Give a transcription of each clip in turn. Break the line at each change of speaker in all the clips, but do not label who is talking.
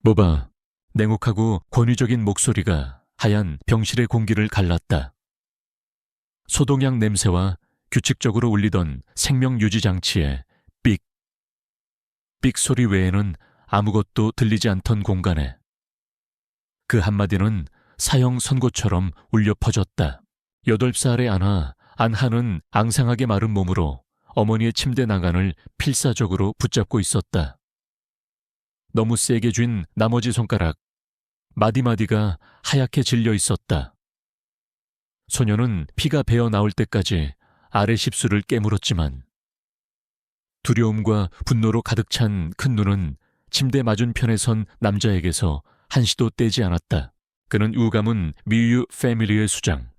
뭐봐, 냉혹하고 권위적인 목소리가 하얀 병실의 공기를 갈랐다. 소독약 냄새와 규칙적으로 울리던 생명유지장치의 삑, 삑 소리 외에는 아무것도 들리지 않던 공간에 그 한마디는 사형 선고처럼 울려 퍼졌다. 8살의 안하는 앙상하게 마른 몸으로 어머니의 침대 나간을 필사적으로 붙잡고 있었다. 너무 세게 쥔 나머지 손가락, 마디마디가 하얗게 질려 있었다. 소녀는 피가 배어 나올 때까지 아래 십수를 깨물었지만 두려움과 분노로 가득 찬 큰 눈은 침대 맞은편에 선 남자에게서 한시도 떼지 않았다. 그는 우가문 미유 패밀리의 수장,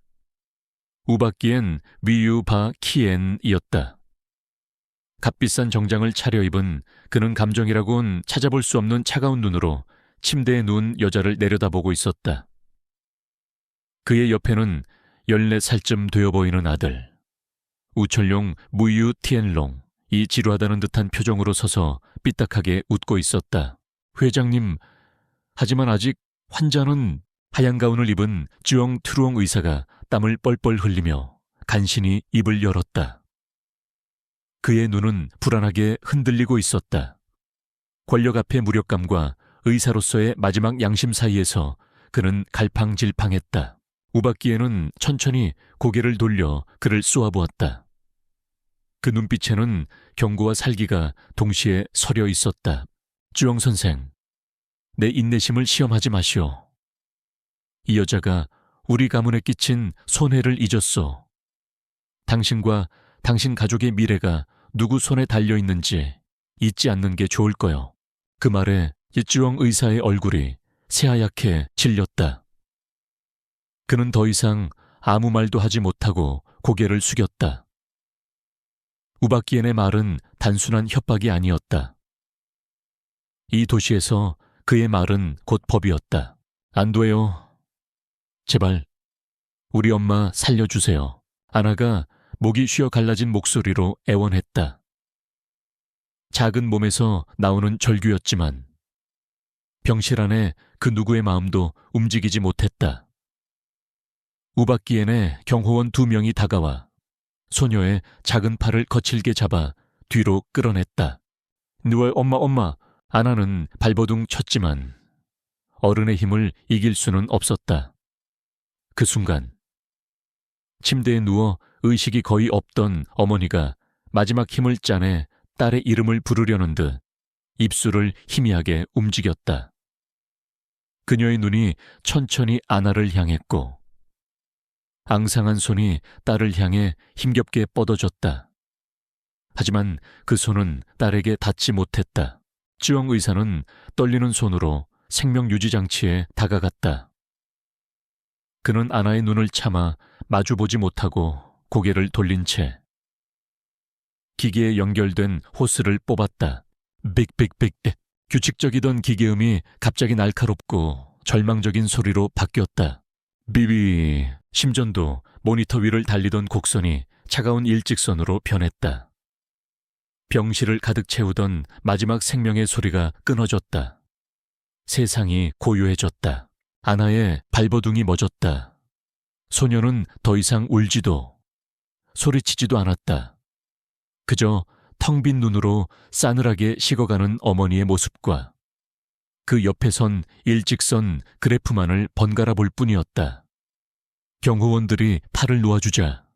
우박기엔 미유 바 키엔이었다. 값비싼 정장을 차려입은 그는 감정이라곤 찾아볼 수 없는 차가운 눈으로 침대에 누운 여자를 내려다보고 있었다. 그의 옆에는 14살쯤 되어 보이는 아들, 우철용 무유 티엔롱이 지루하다는 듯한 표정으로 서서 삐딱하게 웃고 있었다. 회장님, 하지만 아직 환자는... 하얀 가운을 입은 쯔엉 트루엉 의사가 땀을 뻘뻘 흘리며 간신히 입을 열었다. 그의 눈은 불안하게 흔들리고 있었다. 권력 앞의 무력감과 의사로서의 마지막 양심 사이에서 그는 갈팡질팡했다. 우박기에는 천천히 고개를 돌려 그를 쏘아보았다. 그 눈빛에는 경고와 살기가 동시에 서려 있었다. 쯔엉 선생, 내 인내심을 시험하지 마시오. 이 여자가 우리 가문에 끼친 손해를 잊었소. 당신과 당신 가족의 미래가 누구 손에 달려있는지 잊지 않는 게 좋을 거요. 그 말에 이쯔엉 의사의 얼굴이 새하얗게 질렸다. 그는 더 이상 아무 말도 하지 못하고 고개를 숙였다. 우박기엔의 말은 단순한 협박이 아니었다. 이 도시에서 그의 말은 곧 법이었다. 안 돼요. 제발 우리 엄마 살려주세요. 아나가 목이 쉬어 갈라진 목소리로 애원했다. 작은 몸에서 나오는 절규였지만 병실 안에 그 누구의 마음도 움직이지 못했다. 우박기엔의 경호원 2명이 다가와 소녀의 작은 팔을 거칠게 잡아 뒤로 끌어냈다. 누워 엄마. 아나는 발버둥 쳤지만 어른의 힘을 이길 수는 없었다. 그 순간 침대에 누워 의식이 거의 없던 어머니가 마지막 힘을 짜내 딸의 이름을 부르려는 듯 입술을 희미하게 움직였다. 그녀의 눈이 천천히 아나를 향했고 앙상한 손이 딸을 향해 힘겹게 뻗어졌다. 하지만 그 손은 딸에게 닿지 못했다. 쯔엉 의사는 떨리는 손으로 생명유지장치에 다가갔다. 그는 아나의 눈을 참아 마주보지 못하고 고개를 돌린 채 기계에 연결된 호스를 뽑았다. 빅빅빅. 규칙적이던 기계음이 갑자기 날카롭고 절망적인 소리로 바뀌었다. 비비. 심전도 모니터 위를 달리던 곡선이 차가운 일직선으로 변했다. 병실을 가득 채우던 마지막 생명의 소리가 끊어졌다. 세상이 고요해졌다. 아나의 발버둥이 멎었다. 소녀는 더 이상 울지도 소리치지도 않았다. 그저 텅 빈 눈으로 싸늘하게 식어가는 어머니의 모습과 그 옆에 선 일직선 그래프만을 번갈아 볼 뿐이었다. 경호원들이 팔을 놓아주자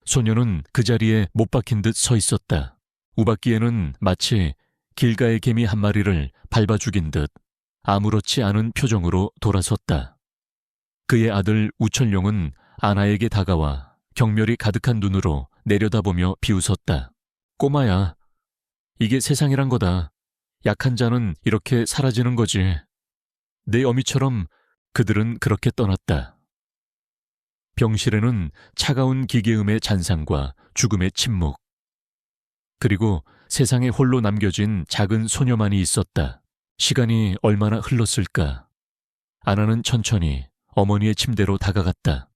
소녀는 그 자리에 못 박힌 듯 서 있었다. 우박기에는 마치 길가의 개미 한 마리를 밟아 죽인 듯 아무렇지 않은 표정으로 돌아섰다. 그의 아들 우철용은 아나에게 다가와 경멸이 가득한 눈으로 내려다보며 비웃었다. 꼬마야, 이게 세상이란 거다. 약한 자는 이렇게 사라지는 거지. 내 어미처럼 그들은 그렇게 떠났다. 병실에는 차가운 기계음의 잔상과 죽음의 침묵, 그리고 세상에 홀로 남겨진 작은 소녀만이 있었다. 시간이 얼마나 흘렀을까? 아나는 천천히 어머니의 침대로 다가갔다.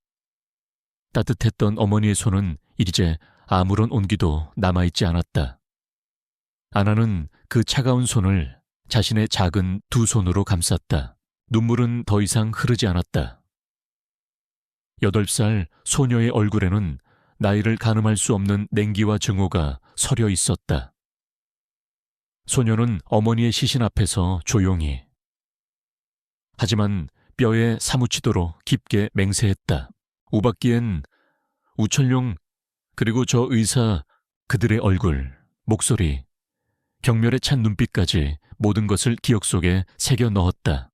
따뜻했던 어머니의 손은 이제 아무런 온기도 남아있지 않았다. 아나는 그 차가운 손을 자신의 작은 두 손으로 감쌌다. 눈물은 더 이상 흐르지 않았다. 8살 소녀의 얼굴에는 나이를 가늠할 수 없는 냉기와 증오가 서려 있었다. 소녀는 어머니의 시신 앞에서 조용히, 하지만 뼈에 사무치도록 깊게 맹세했다. 우박기엔 우철룡, 그리고 저 의사, 그들의 얼굴, 목소리, 경멸에 찬 눈빛까지 모든 것을 기억 속에 새겨 넣었다.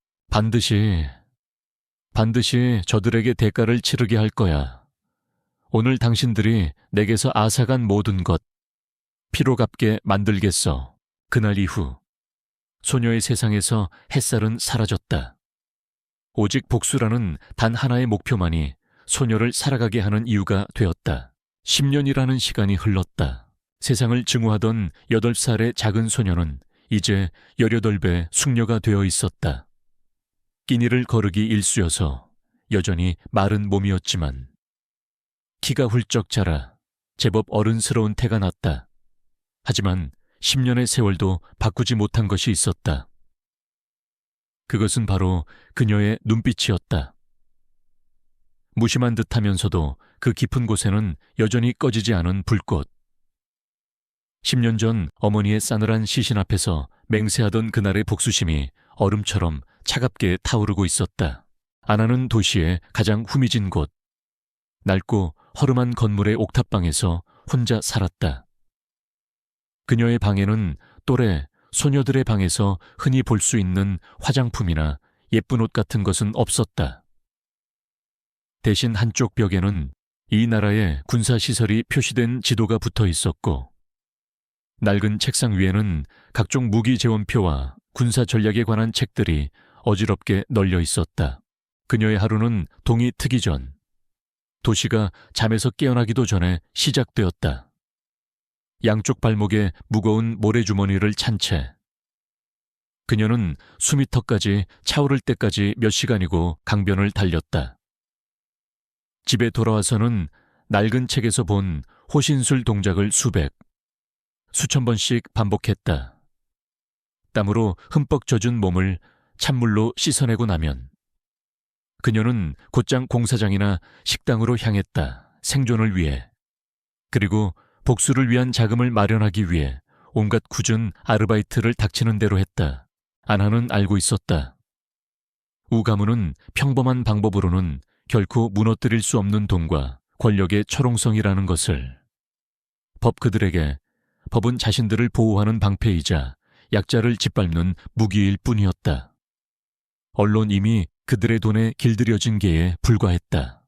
반드시 저들에게 대가를 치르게 할 거야. 오늘 당신들이 내게서 앗아간 모든 것, 피로 갚게 만들겠어. 그날 이후 소녀의 세상에서 햇살은 사라졌다. 오직 복수라는 단 하나의 목표만이 소녀를 살아가게 하는 이유가 되었다. 10년이라는 시간이 흘렀다. 세상을 증오하던 8살의 작은 소녀는 이제 18배 숙녀가 되어 있었다. 끼니를 거르기 일쑤여서 여전히 마른 몸이었지만 키가 훌쩍 자라 제법 어른스러운 태가 났다. 하지만 10년의 세월도 바꾸지 못한 것이 있었다. 그것은 바로 그녀의 눈빛이었다. 무심한 듯하면서도 그 깊은 곳에는 여전히 꺼지지 않은 불꽃. 10년 전 어머니의 싸늘한 시신 앞에서 맹세하던 그날의 복수심이 얼음처럼 차갑게 타오르고 있었다. 아나는 도시의 가장 후미진 곳, 낡고 허름한 건물의 옥탑방에서 혼자 살았다. 그녀의 방에는 또래 소녀들의 방에서 흔히 볼 수 있는 화장품이나 예쁜 옷 같은 것은 없었다. 대신 한쪽 벽에는 이 나라의 군사시설이 표시된 지도가 붙어 있었고, 낡은 책상 위에는 각종 무기 재원표와 군사 전략에 관한 책들이 어지럽게 널려 있었다. 그녀의 하루는 동이 트기 전, 도시가 잠에서 깨어나기도 전에 시작되었다. 양쪽 발목에 무거운 모래주머니를 찬 채 그녀는 숨이 턱까지 차오를 때까지 몇 시간이고 강변을 달렸다. 집에 돌아와서는 낡은 책에서 본 호신술 동작을 수천 번씩 반복했다. 땀으로 흠뻑 젖은 몸을 찬물로 씻어내고 나면 그녀는 곧장 공사장이나 식당으로 향했다. 생존을 위해. 그리고 복수를 위한 자금을 마련하기 위해 온갖 굳은 아르바이트를 닥치는 대로 했다. 아나는 알고 있었다. 우가무는 평범한 방법으로는 결코 무너뜨릴 수 없는 돈과 권력의 철옹성이라는 것을. 법은 자신들을 보호하는 방패이자 약자를 짓밟는 무기일 뿐이었다. 언론 이미 그들의 돈에 길들여진 게에 불과했다.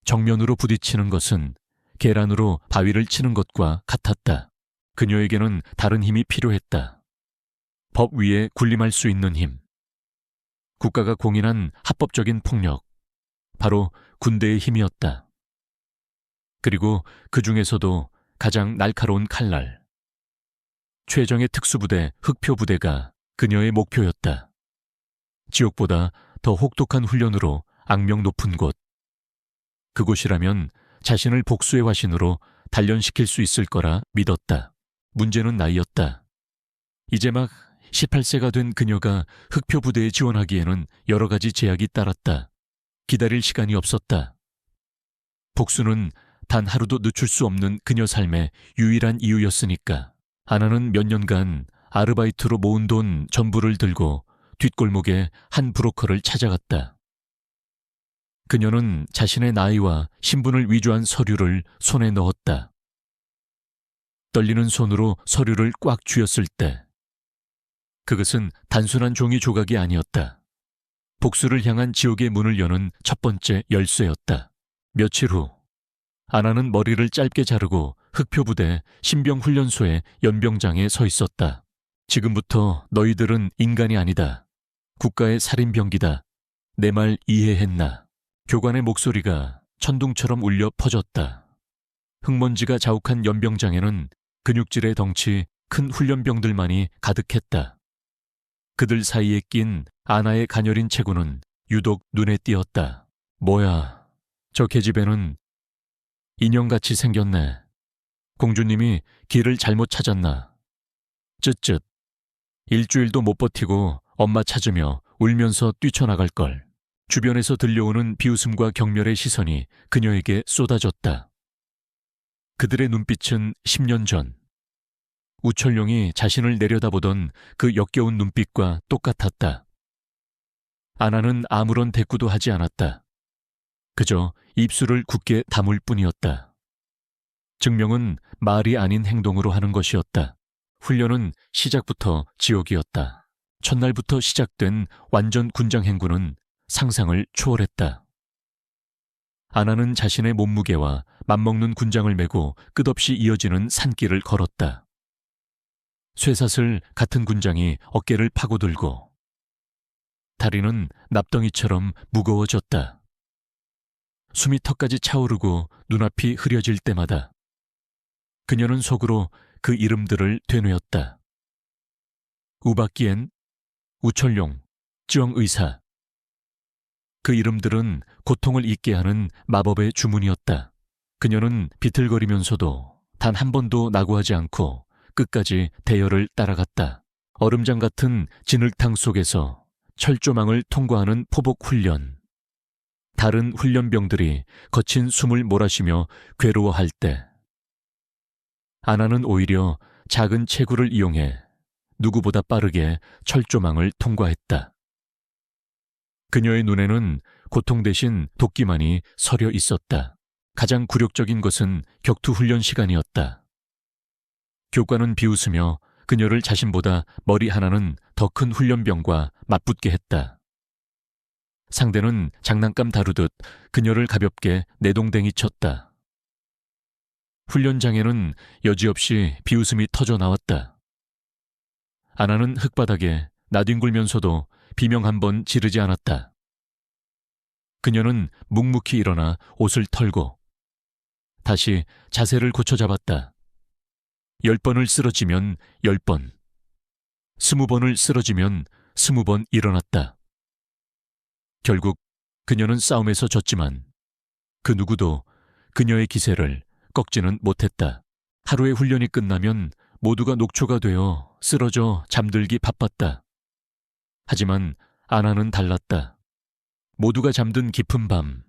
정면으로 부딪히는 것은 계란으로 바위를 치는 것과 같았다. 그녀에게는 다른 힘이 필요했다. 법 위에 군림할 수 있는 힘. 국가가 공인한 합법적인 폭력. 바로 군대의 힘이었다. 그리고 그 중에서도 가장 날카로운 칼날. 최정예 특수부대 흑표부대가 그녀의 목표였다. 지옥보다 더 혹독한 훈련으로 악명 높은 곳. 그곳이라면 자신을 복수의 화신으로 단련시킬 수 있을 거라 믿었다. 문제는 나이였다. 이제 막 18세가 된 그녀가 흑표부대에 지원하기에는 여러 가지 제약이 따랐다. 기다릴 시간이 없었다. 복수는 단 하루도 늦출 수 없는 그녀 삶의 유일한 이유였으니까. 아나는 몇 년간 아르바이트로 모은 돈 전부를 들고 뒷골목에 한 브로커를 찾아갔다. 그녀는 자신의 나이와 신분을 위조한 서류를 손에 넣었다. 떨리는 손으로 서류를 꽉 쥐었을 때 그것은 단순한 종이 조각이 아니었다. 복수를 향한 지옥의 문을 여는 첫 번째 열쇠였다. 며칠 후 아나는 머리를 짧게 자르고 흑표부대 신병훈련소의 연병장에 서 있었다. 지금부터 너희들은 인간이 아니다. 국가의 살인병기다. 내 말 이해했나? 교관의 목소리가 천둥처럼 울려 퍼졌다. 흙먼지가 자욱한 연병장에는 근육질의 덩치 큰 훈련병들만이 가득했다. 그들 사이에 낀 아나의 가녀린 체구는 유독 눈에 띄었다. 뭐야, 저 계집애는 인형같이 생겼네. 공주님이 길을 잘못 찾았나? 쯧쯧. 일주일도 못 버티고 엄마 찾으며 울면서 뛰쳐나갈 걸. 주변에서 들려오는 비웃음과 경멸의 시선이 그녀에게 쏟아졌다. 그들의 눈빛은 10년 전 우철룡이 자신을 내려다보던 그 역겨운 눈빛과 똑같았다. 아나는 아무런 대꾸도 하지 않았다. 그저 입술을 굳게 다물 뿐이었다. 증명은 말이 아닌 행동으로 하는 것이었다. 훈련은 시작부터 지옥이었다. 첫날부터 시작된 완전 군장 행군은 상상을 초월했다. 아나는 자신의 몸무게와 맞먹는 군장을 메고 끝없이 이어지는 산길을 걸었다. 쇠사슬 같은 군장이 어깨를 파고들고 다리는 납덩이처럼 무거워졌다. 숨이 턱까지 차오르고 눈앞이 흐려질 때마다 그녀는 속으로 그 이름들을 되뇌었다. 우박기엔, 우철룡, 쯔엉의사. 그 이름들은 고통을 잊게 하는 마법의 주문이었다. 그녀는 비틀거리면서도 단 한 번도 낙오하지 않고 끝까지 대열을 따라갔다. 얼음장 같은 진흙탕 속에서 철조망을 통과하는 포복 훈련. 다른 훈련병들이 거친 숨을 몰아쉬며 괴로워할 때 아나는 오히려 작은 체구를 이용해 누구보다 빠르게 철조망을 통과했다. 그녀의 눈에는 고통 대신 도끼만이 서려 있었다. 가장 굴욕적인 것은 격투훈련 시간이었다. 교관은 비웃으며 그녀를 자신보다 머리 하나는 더 큰 훈련병과 맞붙게 했다. 상대는 장난감 다루듯 그녀를 가볍게 내동댕이 쳤다. 훈련장에는 여지없이 비웃음이 터져 나왔다. 아나는 흙바닥에 나뒹굴면서도 비명 한 번 지르지 않았다. 그녀는 묵묵히 일어나 옷을 털고 다시 자세를 고쳐 잡았다. 10번을 쓰러지면 10번, 20번을 쓰러지면 20번 일어났다. 결국 그녀는 싸움에서 졌지만 그 누구도 그녀의 기세를 꺾지는 못했다. 하루의 훈련이 끝나면 모두가 녹초가 되어 쓰러져 잠들기 바빴다. 하지만 아나는 달랐다. 모두가 잠든 깊은 밤,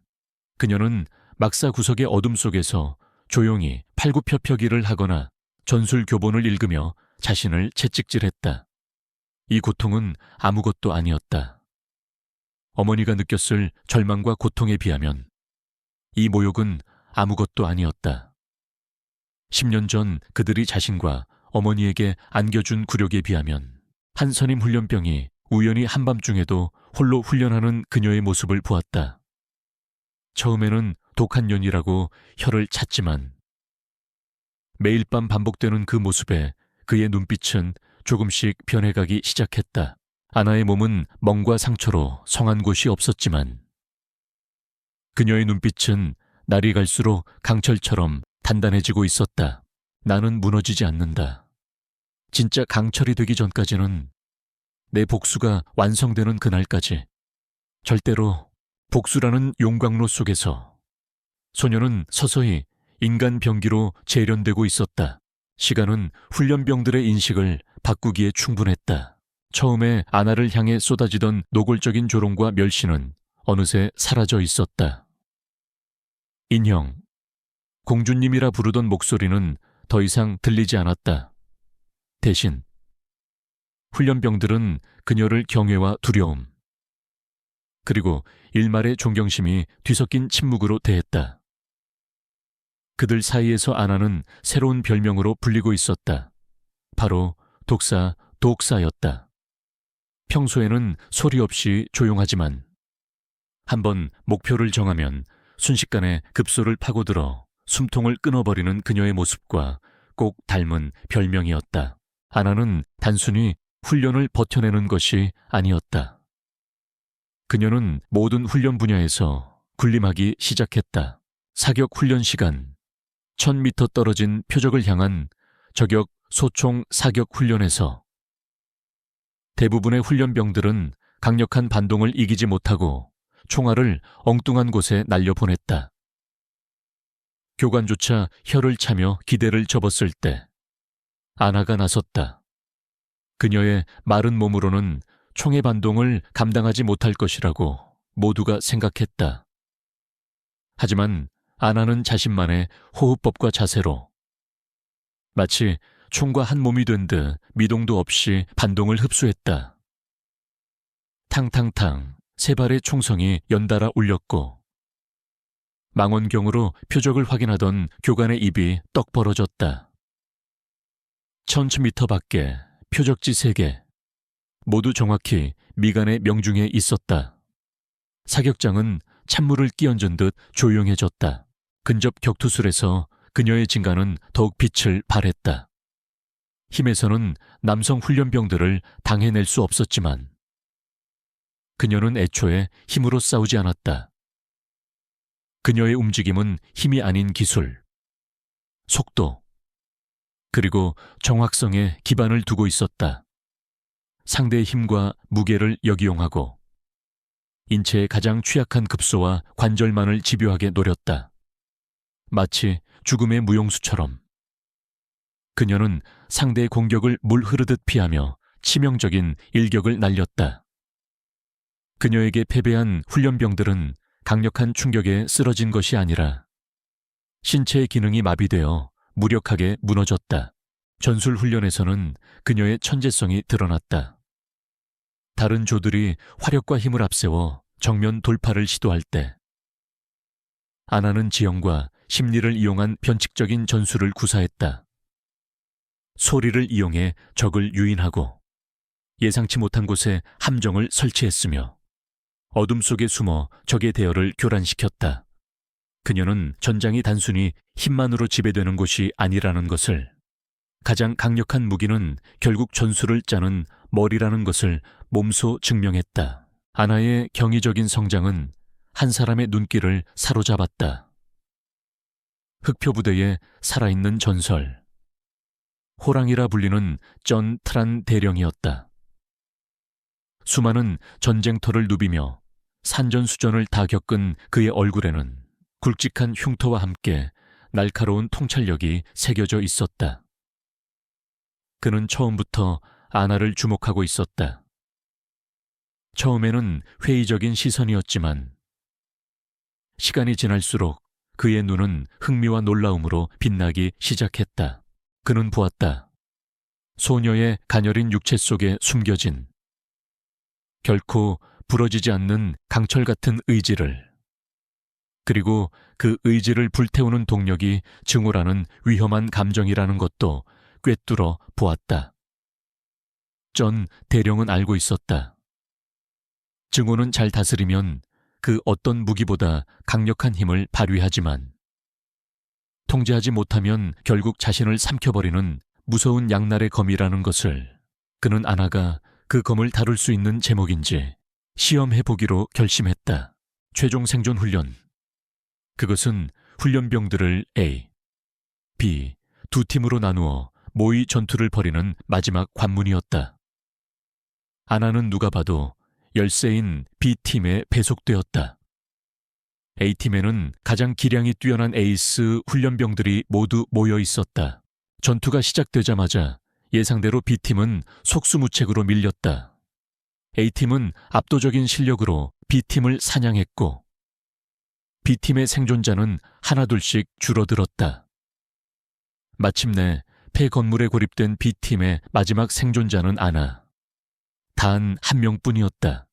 그녀는 막사 구석의 어둠 속에서 조용히 팔굽혀펴기를 하거나 전술 교본을 읽으며 자신을 채찍질했다. 이 고통은 아무것도 아니었다. 어머니가 느꼈을 절망과 고통에 비하면 이 모욕은 아무것도 아니었다. 10년 전 그들이 자신과 어머니에게 안겨준 굴욕에 비하면 한 선임 훈련병이 우연히 한밤중에도 홀로 훈련하는 그녀의 모습을 보았다. 처음에는 독한 년이라고 혀를 찼지만 매일 밤 반복되는 그 모습에 그의 눈빛은 조금씩 변해가기 시작했다. 아나의 몸은 멍과 상처로 성한 곳이 없었지만 그녀의 눈빛은 날이 갈수록 강철처럼 단단해지고 있었다. 나는 무너지지 않는다. 진짜 강철이 되기 전까지는, 내 복수가 완성되는 그날까지 절대로 복수라는 용광로 속에서 소녀는 서서히 인간 병기로 재련되고 있었다. 시간은 훈련병들의 인식을 바꾸기에 충분했다. 처음에 아나를 향해 쏟아지던 노골적인 조롱과 멸시는 어느새 사라져 있었다. 인형, 공주님이라 부르던 목소리는 더 이상 들리지 않았다. 대신 훈련병들은 그녀를 경외와 두려움, 그리고 일말의 존경심이 뒤섞인 침묵으로 대했다. 그들 사이에서 아나는 새로운 별명으로 불리고 있었다. 바로 독사였다. 평소에는 소리 없이 조용하지만 한번 목표를 정하면 순식간에 급소를 파고들어 숨통을 끊어버리는 그녀의 모습과 꼭 닮은 별명이었다. 아나는 단순히 훈련을 버텨내는 것이 아니었다. 그녀는 모든 훈련 분야에서 군림하기 시작했다. 사격 훈련 시간, 1000m 떨어진 표적을 향한 저격 소총 사격 훈련에서 대부분의 훈련병들은 강력한 반동을 이기지 못하고 총알을 엉뚱한 곳에 날려보냈다. 교관조차 혀를 차며 기대를 접었을 때 아나가 나섰다. 그녀의 마른 몸으로는 총의 반동을 감당하지 못할 것이라고 모두가 생각했다. 하지만 아나는 자신만의 호흡법과 자세로 마치 총과 한 몸이 된 듯 미동도 없이 반동을 흡수했다. 탕탕탕 세 발의 총성이 연달아 울렸고 망원경으로 표적을 확인하던 교관의 입이 떡 벌어졌다. 1000m 밖에 표적지 3개, 모두 정확히 미간의 명중에 있었다. 사격장은 찬물을 끼얹은 듯 조용해졌다. 근접 격투술에서 그녀의 진가는 더욱 빛을 발했다. 힘에서는 남성 훈련병들을 당해낼 수 없었지만 그녀는 애초에 힘으로 싸우지 않았다. 그녀의 움직임은 힘이 아닌 기술, 속도, 그리고 정확성에 기반을 두고 있었다. 상대의 힘과 무게를 역이용하고 인체의 가장 취약한 급소와 관절만을 집요하게 노렸다. 마치 죽음의 무용수처럼. 그녀는 상대의 공격을 물 흐르듯 피하며 치명적인 일격을 날렸다. 그녀에게 패배한 훈련병들은 강력한 충격에 쓰러진 것이 아니라 신체의 기능이 마비되어 무력하게 무너졌다. 전술 훈련에서는 그녀의 천재성이 드러났다. 다른 조들이 화력과 힘을 앞세워 정면 돌파를 시도할 때 아나는 지형과 심리를 이용한 변칙적인 전술을 구사했다. 소리를 이용해 적을 유인하고 예상치 못한 곳에 함정을 설치했으며 어둠 속에 숨어 적의 대열을 교란시켰다. 그녀는 전장이 단순히 힘만으로 지배되는 곳이 아니라는 것을, 가장 강력한 무기는 결국 전술을 짜는 머리라는 것을 몸소 증명했다. 아나의 경이적인 성장은 한 사람의 눈길을 사로잡았다. 흑표부대의 살아있는 전설, 호랑이라 불리는 전 트란 대령이었다. 수많은 전쟁터를 누비며 산전수전을 다 겪은 그의 얼굴에는 굵직한 흉터와 함께 날카로운 통찰력이 새겨져 있었다. 그는 처음부터 아나를 주목하고 있었다. 처음에는 회의적인 시선이었지만 시간이 지날수록 그의 눈은 흥미와 놀라움으로 빛나기 시작했다. 그는 보았다. 소녀의 가녀린 육체 속에 숨겨진 결코 부러지지 않는 강철 같은 의지를, 그리고 그 의지를 불태우는 동력이 증오라는 위험한 감정이라는 것도 꿰뚫어 보았다. 전 대령은 알고 있었다. 증오는 잘 다스리면 그 어떤 무기보다 강력한 힘을 발휘하지만 통제하지 못하면 결국 자신을 삼켜버리는 무서운 양날의 검이라는 것을 그는 아나가 그 검을 다룰 수 있는 제목인지 시험해보기로 결심했다. 최종 생존 훈련. 그것은 훈련병들을 A, B 두 팀으로 나누어 모의 전투를 벌이는 마지막 관문이었다. 아나는 누가 봐도 열세인 B팀에 배속되었다. A팀에는 가장 기량이 뛰어난 에이스 훈련병들이 모두 모여 있었다. 전투가 시작되자마자 예상대로 B팀은 속수무책으로 밀렸다. A팀은 압도적인 실력으로 B팀을 사냥했고 B팀의 생존자는 하나둘씩 줄어들었다. 마침내 폐 건물에 고립된 B팀의 마지막 생존자는 아나. 단 한 명뿐이었다.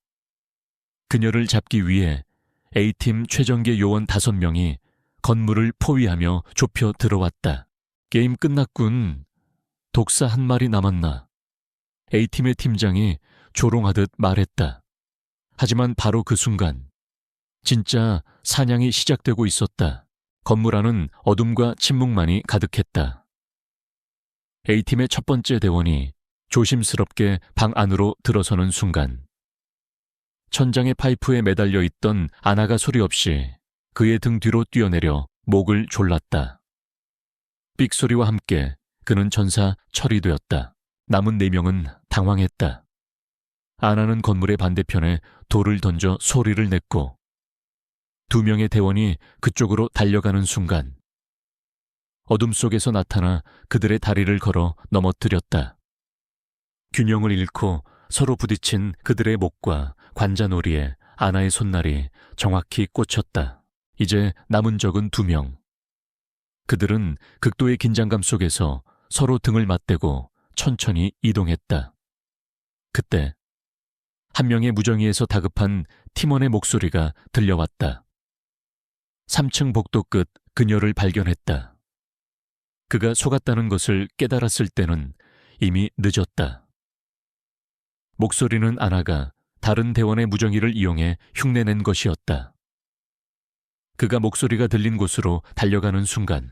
그녀를 잡기 위해 A팀 최정계 요원 5명이 건물을 포위하며 좁혀 들어왔다. 게임 끝났군. 독사 한 마리 남았나. A팀의 팀장이 조롱하듯 말했다. 하지만 바로 그 순간 진짜 사냥이 시작되고 있었다. 건물 안은 어둠과 침묵만이 가득했다. A팀의 첫 번째 대원이 조심스럽게 방 안으로 들어서는 순간 천장의 파이프에 매달려 있던 아나가 소리 없이 그의 등 뒤로 뛰어내려 목을 졸랐다. 삑소리와 함께 그는 전사 처리되었다. 남은 4명은 당황했다. 아나는 건물의 반대편에 돌을 던져 소리를 냈고 2명의 대원이 그쪽으로 달려가는 순간 어둠 속에서 나타나 그들의 다리를 걸어 넘어뜨렸다. 균형을 잃고 서로 부딪힌 그들의 목과 관자놀이에 아나의 손날이 정확히 꽂혔다. 이제 남은 적은 2명. 그들은 극도의 긴장감 속에서 서로 등을 맞대고 천천히 이동했다. 그때 한 명의 무정이에서 다급한 팀원의 목소리가 들려왔다. 3층 복도 끝 그녀를 발견했다. 그가 속았다는 것을 깨달았을 때는 이미 늦었다. 목소리는 아나가 다른 대원의 무정이를 이용해 흉내낸 것이었다. 그가 목소리가 들린 곳으로 달려가는 순간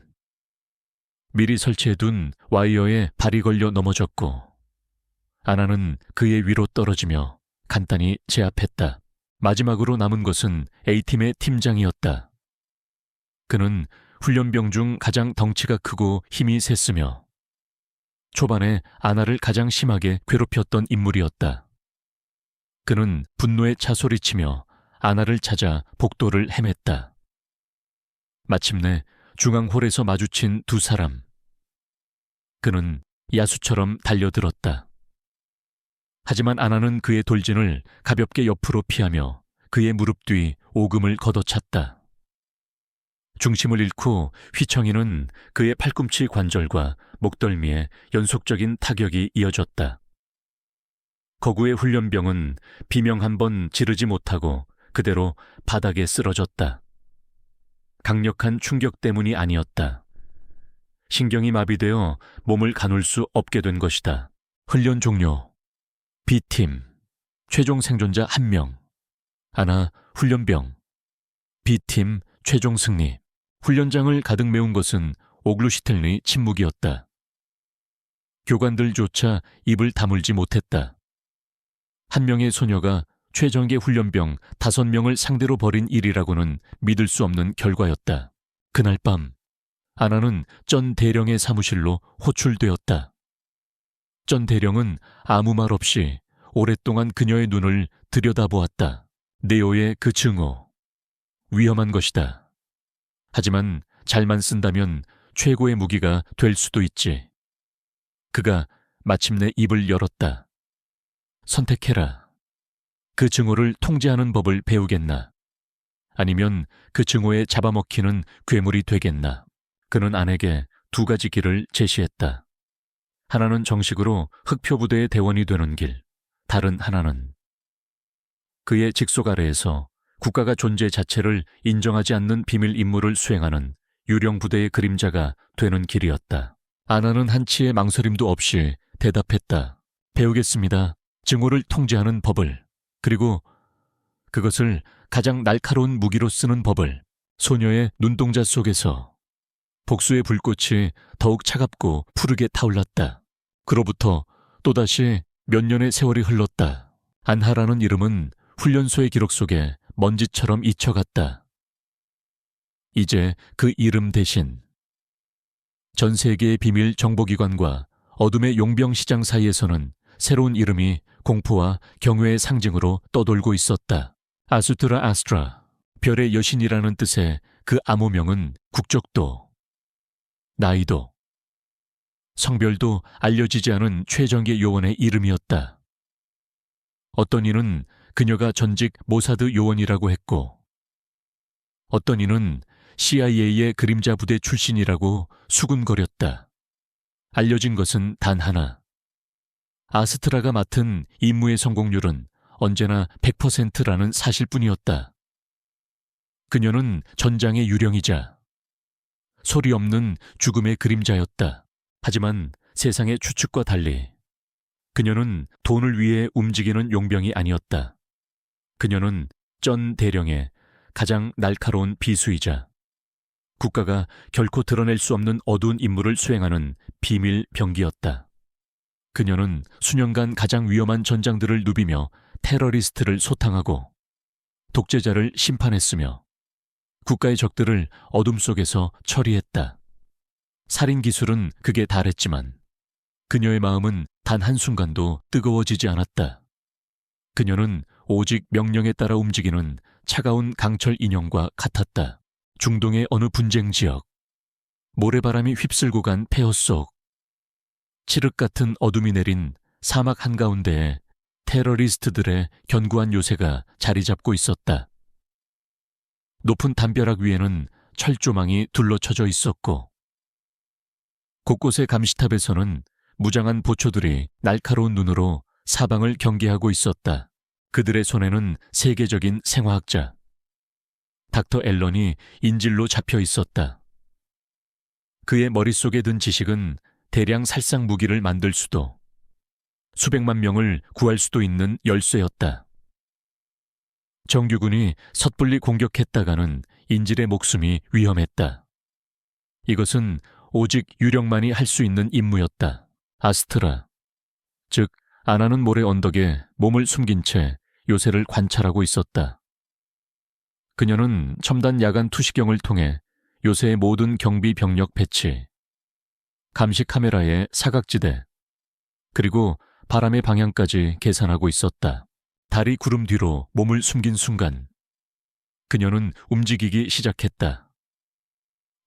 미리 설치해둔 와이어에 발이 걸려 넘어졌고 아나는 그의 위로 떨어지며 간단히 제압했다. 마지막으로 남은 것은 A팀의 팀장이었다. 그는 훈련병 중 가장 덩치가 크고 힘이 셌으며 초반에 아나를 가장 심하게 괴롭혔던 인물이었다. 그는 분노에 차소리치며 아나를 찾아 복도를 헤맸다. 마침내 중앙홀에서 마주친 2 사람. 그는 야수처럼 달려들었다. 하지만 아나는 그의 돌진을 가볍게 옆으로 피하며 그의 무릎 뒤 오금을 걷어찼다. 중심을 잃고 휘청이는 그의 팔꿈치 관절과 목덜미에 연속적인 타격이 이어졌다. 거구의 훈련병은 비명 한 번 지르지 못하고 그대로 바닥에 쓰러졌다. 강력한 충격 때문이 아니었다. 신경이 마비되어 몸을 가눌 수 없게 된 것이다. 훈련 종료. B팀 최종 생존자 1명. 아나 훈련병. B팀 최종 승리. 훈련장을 가득 메운 것은 오글루시텔의 침묵이었다. 교관들조차 입을 다물지 못했다. 한 명의 소녀가 최정예 훈련병 5명을 상대로 벌인 일이라고는 믿을 수 없는 결과였다. 그날 밤 아나는 전 대령의 사무실로 호출되었다. 전 대령은 아무 말 없이 오랫동안 그녀의 눈을 들여다보았다. 네오의 그 증오. 위험한 것이다. 하지만 잘만 쓴다면 최고의 무기가 될 수도 있지. 그가 마침내 입을 열었다. 선택해라. 그 증오를 통제하는 법을 배우겠나? 아니면 그 증오에 잡아먹히는 괴물이 되겠나? 그는 아내에게 2 가지 길을 제시했다. 하나는 정식으로 흑표부대의 대원이 되는 길, 다른 하나는 그의 직속 아래에서 국가가 존재 자체를 인정하지 않는 비밀 임무를 수행하는 유령 부대의 그림자가 되는 길이었다. 아나는 한치의 망설임도 없이 대답했다. 배우겠습니다. 증오를 통제하는 법을. 그리고 그것을 가장 날카로운 무기로 쓰는 법을. 소녀의 눈동자 속에서 복수의 불꽃이 더욱 차갑고 푸르게 타올랐다. 그로부터 또다시 몇 년의 세월이 흘렀다. 안하라는 이름은 훈련소의 기록 속에 먼지처럼 잊혀갔다. 이제 그 이름 대신 전 세계의 비밀 정보기관과 어둠의 용병시장 사이에서는 새로운 이름이 공포와 경외의 상징으로 떠돌고 있었다. 아수트라 아스트라, 별의 여신이라는 뜻의 그 암호명은 국적도, 나이도, 성별도 알려지지 않은 최정예 요원의 이름이었다. 어떤 이는 그녀가 전직 모사드 요원이라고 했고, 어떤 이는 CIA의 그림자 부대 출신이라고 수군거렸다. 알려진 것은 단 하나. 아스트라가 맡은 임무의 성공률은 언제나 100%라는 사실뿐이었다. 그녀는 전장의 유령이자 소리 없는 죽음의 그림자였다. 하지만 세상의 추측과 달리 그녀는 돈을 위해 움직이는 용병이 아니었다. 그녀는 전 대령의 가장 날카로운 비수이자 국가가 결코 드러낼 수 없는 어두운 임무를 수행하는 비밀 병기였다. 그녀는 수년간 가장 위험한 전장들을 누비며 테러리스트를 소탕하고 독재자를 심판했으며 국가의 적들을 어둠 속에서 처리했다. 살인 기술은 극에 달했지만 그녀의 마음은 단 한순간도 뜨거워지지 않았다. 그녀는 오직 명령에 따라 움직이는 차가운 강철 인형과 같았다. 중동의 어느 분쟁 지역, 모래바람이 휩쓸고 간 폐허 속, 칠흑 같은 어둠이 내린 사막 한가운데에 테러리스트들의 견고한 요새가 자리 잡고 있었다. 높은 담벼락 위에는 철조망이 둘러쳐져 있었고 곳곳의 감시탑에서는 무장한 보초들이 날카로운 눈으로 사방을 경계하고 있었다. 그들의 손에는 세계적인 생화학자 닥터 앨런이 인질로 잡혀 있었다. 그의 머릿속에 든 지식은 대량 살상 무기를 만들 수도 수백만 명을 구할 수도 있는 열쇠였다. 정규군이 섣불리 공격했다가는 인질의 목숨이 위험했다. 이것은 오직 유령만이 할 수 있는 임무였다. 아스트라, 즉 아나는 모래 언덕에 몸을 숨긴 채 요새를 관찰하고 있었다. 그녀는 첨단 야간 투시경을 통해 요새의 모든 경비 병력 배치, 감시 카메라의 사각지대, 그리고 바람의 방향까지 계산하고 있었다. 달이 구름 뒤로 몸을 숨긴 순간 그녀는 움직이기 시작했다.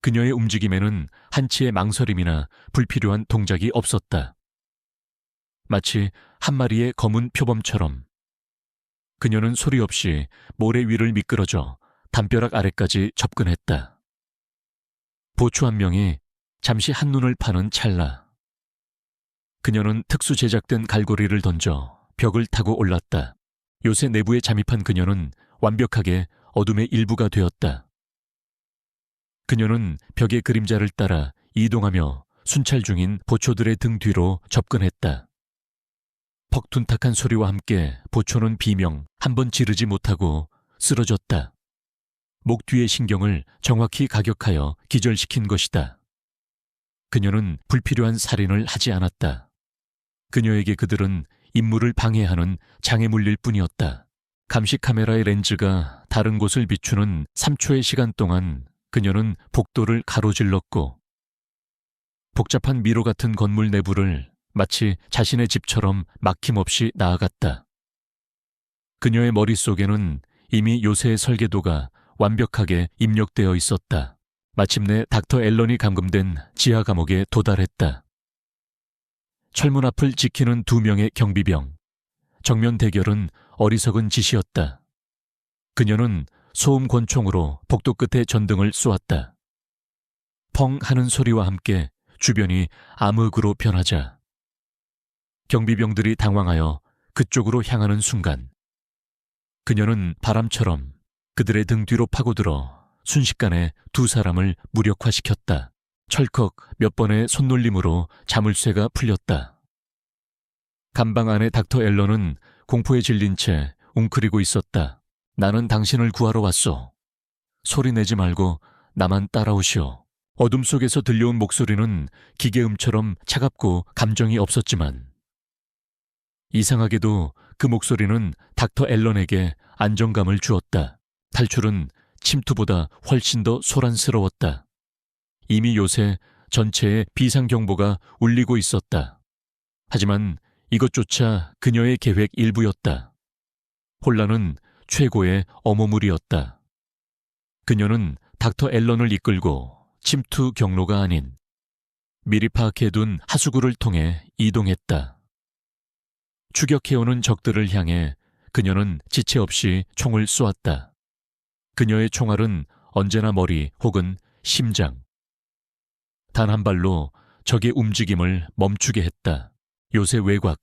그녀의 움직임에는 한치의 망설임이나 불필요한 동작이 없었다. 마치 한 마리의 검은 표범처럼 그녀는 소리 없이 모래 위를 미끄러져 담벼락 아래까지 접근했다. 보추 한 명이 잠시 한눈을 파는 찰나 그녀는 특수 제작된 갈고리를 던져 벽을 타고 올랐다. 요새 내부에 잠입한 그녀는 완벽하게 어둠의 일부가 되었다. 그녀는 벽의 그림자를 따라 이동하며 순찰 중인 보초들의 등 뒤로 접근했다. 퍽둔탁한 소리와 함께 보초는 비명 한 번 지르지 못하고 쓰러졌다. 목 뒤의 신경을 정확히 가격하여 기절시킨 것이다. 그녀는 불필요한 살인을 하지 않았다. 그녀에게 그들은 임무를 방해하는 장애물일 뿐이었다. 감시 카메라의 렌즈가 다른 곳을 비추는 3초의 시간 동안 그녀는 복도를 가로질렀고 복잡한 미로 같은 건물 내부를 마치 자신의 집처럼 막힘없이 나아갔다. 그녀의 머릿속에는 이미 요새의 설계도가 완벽하게 입력되어 있었다. 마침내 닥터 앨런이 감금된 지하 감옥에 도달했다. 철문 앞을 지키는 2명의 경비병. 정면 대결은 어리석은 짓이었다. 그녀는 소음 권총으로 복도 끝에 전등을 쏘았다. 펑 하는 소리와 함께 주변이 암흑으로 변하자 경비병들이 당황하여 그쪽으로 향하는 순간 그녀는 바람처럼 그들의 등 뒤로 파고들어 순식간에 2 사람을 무력화시켰다. 철컥 몇 번의 손놀림으로 자물쇠가 풀렸다. 감방 안에 닥터 앨런은 공포에 질린 채 웅크리고 있었다. 나는 당신을 구하러 왔소. 소리 내지 말고 나만 따라오시오. 어둠 속에서 들려온 목소리는 기계음처럼 차갑고 감정이 없었지만 이상하게도 그 목소리는 닥터 앨런에게 안정감을 주었다. 탈출은 침투보다 훨씬 더 소란스러웠다. 이미 요새 전체에 비상경보가 울리고 있었다. 하지만 이것조차 그녀의 계획 일부였다. 혼란은 최고의 어머물이었다. 그녀는 닥터 앨런을 이끌고 침투 경로가 아닌 미리 파악해둔 하수구를 통해 이동했다. 추격해오는 적들을 향해 그녀는 지체 없이 총을 쏘았다. 그녀의 총알은 언제나 머리 혹은 심장. 단 한 발로 적의 움직임을 멈추게 했다. 요새 외곽.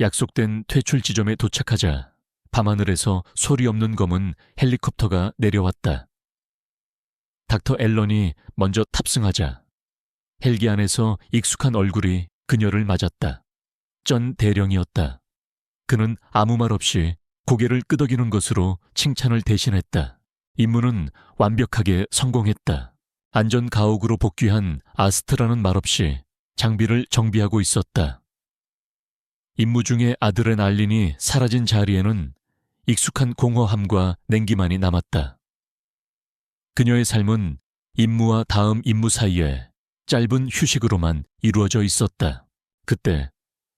약속된 퇴출 지점에 도착하자 밤하늘에서 소리 없는 검은 헬리콥터가 내려왔다. 닥터 앨런이 먼저 탑승하자 헬기 안에서 익숙한 얼굴이 그녀를 맞았다. 전 대령이었다. 그는 아무 말 없이 고개를 끄덕이는 것으로 칭찬을 대신했다. 임무는 완벽하게 성공했다. 안전 가옥으로 복귀한 아스트라는 말없이 장비를 정비하고 있었다. 임무 중에 아드레날린이 사라진 자리에는 익숙한 공허함과 냉기만이 남았다. 그녀의 삶은 임무와 다음 임무 사이에 짧은 휴식으로만 이루어져 있었다. 그때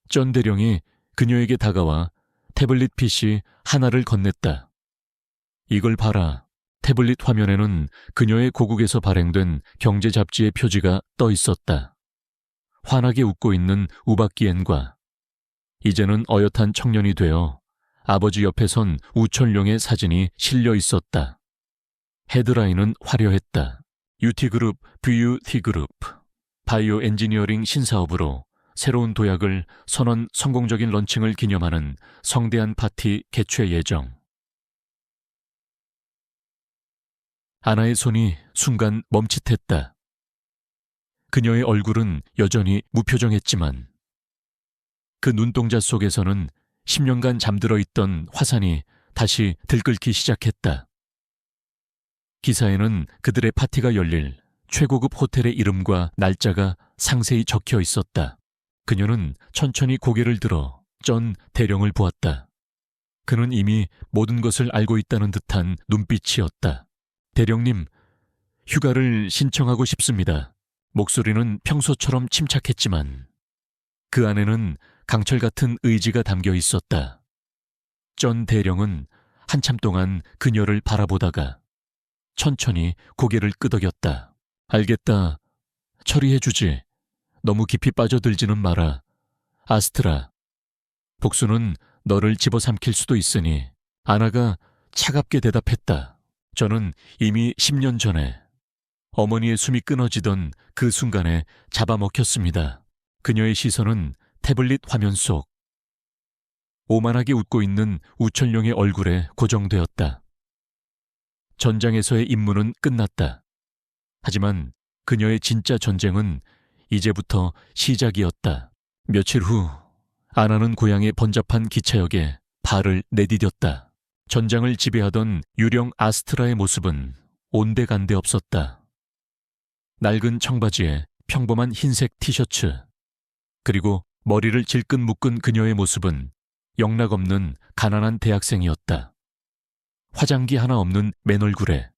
전 대령이 그녀에게 다가와 태블릿 PC 하나를 건넸다. 이걸 봐라. 태블릿 화면에는 그녀의 고국에서 발행된 경제 잡지의 표지가 떠 있었다. 환하게 웃고 있는 우박기엔과 이제는 어엿한 청년이 되어 아버지 옆에 선 우철룡의 사진이 실려 있었다. 헤드라인은 화려했다. UT그룹, VUT그룹, 바이오 엔지니어링 신사업으로 새로운 도약을 선언 성공적인 런칭을 기념하는 성대한 파티 개최 예정. 아나의 손이 순간 멈칫했다. 그녀의 얼굴은 여전히 무표정했지만 그 눈동자 속에서는 10년간 잠들어 있던 화산이 다시 들끓기 시작했다. 기사에는 그들의 파티가 열릴 최고급 호텔의 이름과 날짜가 상세히 적혀 있었다. 그녀는 천천히 고개를 들어 전 대령을 보았다. 그는 이미 모든 것을 알고 있다는 듯한 눈빛이었다. 대령님, 휴가를 신청하고 싶습니다. 목소리는 평소처럼 침착했지만 그 안에는 강철 같은 의지가 담겨 있었다. 전 대령은 한참 동안 그녀를 바라보다가 천천히 고개를 끄덕였다. 알겠다. 처리해주지. 너무 깊이 빠져들지는 마라. 아스트라. 복수는 너를 집어삼킬 수도 있으니. 아나가 차갑게 대답했다. 저는 이미 10년 전에 어머니의 숨이 끊어지던 그 순간에 잡아먹혔습니다. 그녀의 시선은 태블릿 화면 속 오만하게 웃고 있는 우철룡의 얼굴에 고정되었다. 전장에서의 임무는 끝났다. 하지만 그녀의 진짜 전쟁은 이제부터 시작이었다. 며칠 후 아나는 고향의 번잡한 기차역에 발을 내디뎠다. 전장을 지배하던 유령 아스트라의 모습은 온데간데 없었다. 낡은 청바지에 평범한 흰색 티셔츠, 그리고 머리를 질끈 묶은 그녀의 모습은 영락없는 가난한 대학생이었다. 화장기 하나 없는 맨 얼굴에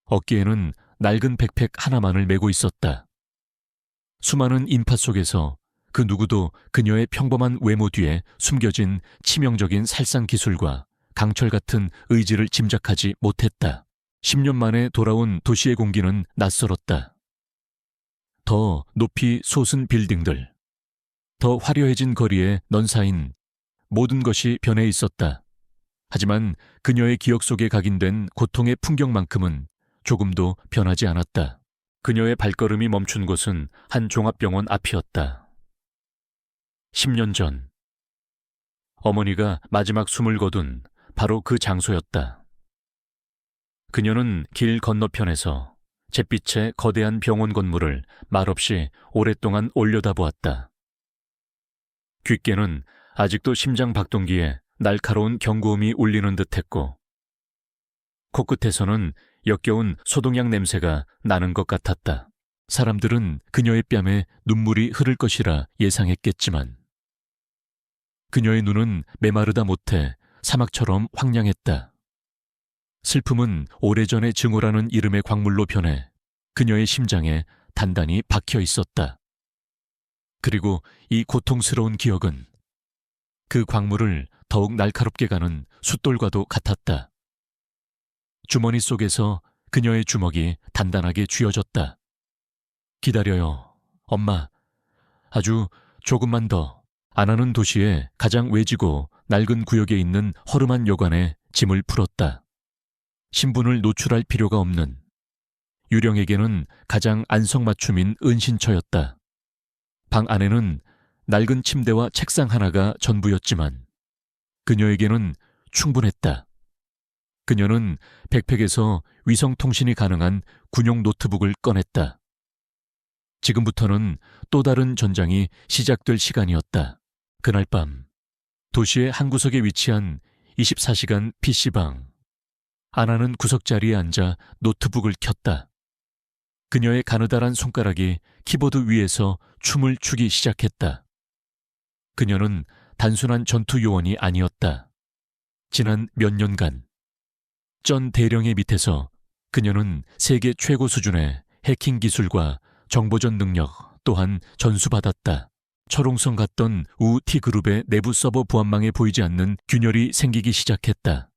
어깨에는 낡은 백팩 하나만을 메고 있었다. 수많은 인파 속에서 그 누구도 그녀의 평범한 외모 뒤에 숨겨진 치명적인 살상 기술과 강철 같은 의지를 짐작하지 못했다. 10년 만에 돌아온 도시의 공기는 낯설었다. 더 높이 솟은 빌딩들, 더 화려해진 거리에 넌사인 모든 것이 변해 있었다. 하지만 그녀의 기억 속에 각인된 고통의 풍경만큼은 조금도 변하지 않았다. 그녀의 발걸음이 멈춘 곳은 한 종합병원 앞이었다. 10년 전, 어머니가 마지막 숨을 거둔 바로 그 장소였다. 그녀는 길 건너편에서 잿빛의 거대한 병원 건물을 말없이 오랫동안 올려다보았다. 귓게는 아직도 심장 박동기에 날카로운 경고음이 울리는 듯했고 코끝에서는 역겨운 소독약 냄새가 나는 것 같았다. 사람들은 그녀의 뺨에 눈물이 흐를 것이라 예상했겠지만 그녀의 눈은 메마르다 못해 사막처럼 황량했다. 슬픔은 오래전에 증오라는 이름의 광물로 변해 그녀의 심장에 단단히 박혀 있었다. 그리고 이 고통스러운 기억은 그 광물을 더욱 날카롭게 가는 숫돌과도 같았다. 주머니 속에서 그녀의 주먹이 단단하게 쥐어졌다. 기다려요, 엄마. 아주 조금만 더. 아나는 도시의 가장 외지고 낡은 구역에 있는 허름한 여관에 짐을 풀었다. 신분을 노출할 필요가 없는 유령에게는 가장 안성맞춤인 은신처였다. 방 안에는 낡은 침대와 책상 하나가 전부였지만 그녀에게는 충분했다. 그녀는 백팩에서 위성통신이 가능한 군용 노트북을 꺼냈다. 지금부터는 또 다른 전장이 시작될 시간이었다. 그날 밤 도시의 한 구석에 위치한 24시간 PC방. 아나는 구석자리에 앉아 노트북을 켰다. 그녀의 가느다란 손가락이 키보드 위에서 춤을 추기 시작했다. 그녀는 단순한 전투 요원이 아니었다. 지난 몇 년간 전 대령의 밑에서 그녀는 세계 최고 수준의 해킹 기술과 정보전 능력 또한 전수받았다. 철옹성 같던 우T그룹의 내부 서버 보안망에 보이지 않는 균열이 생기기 시작했다.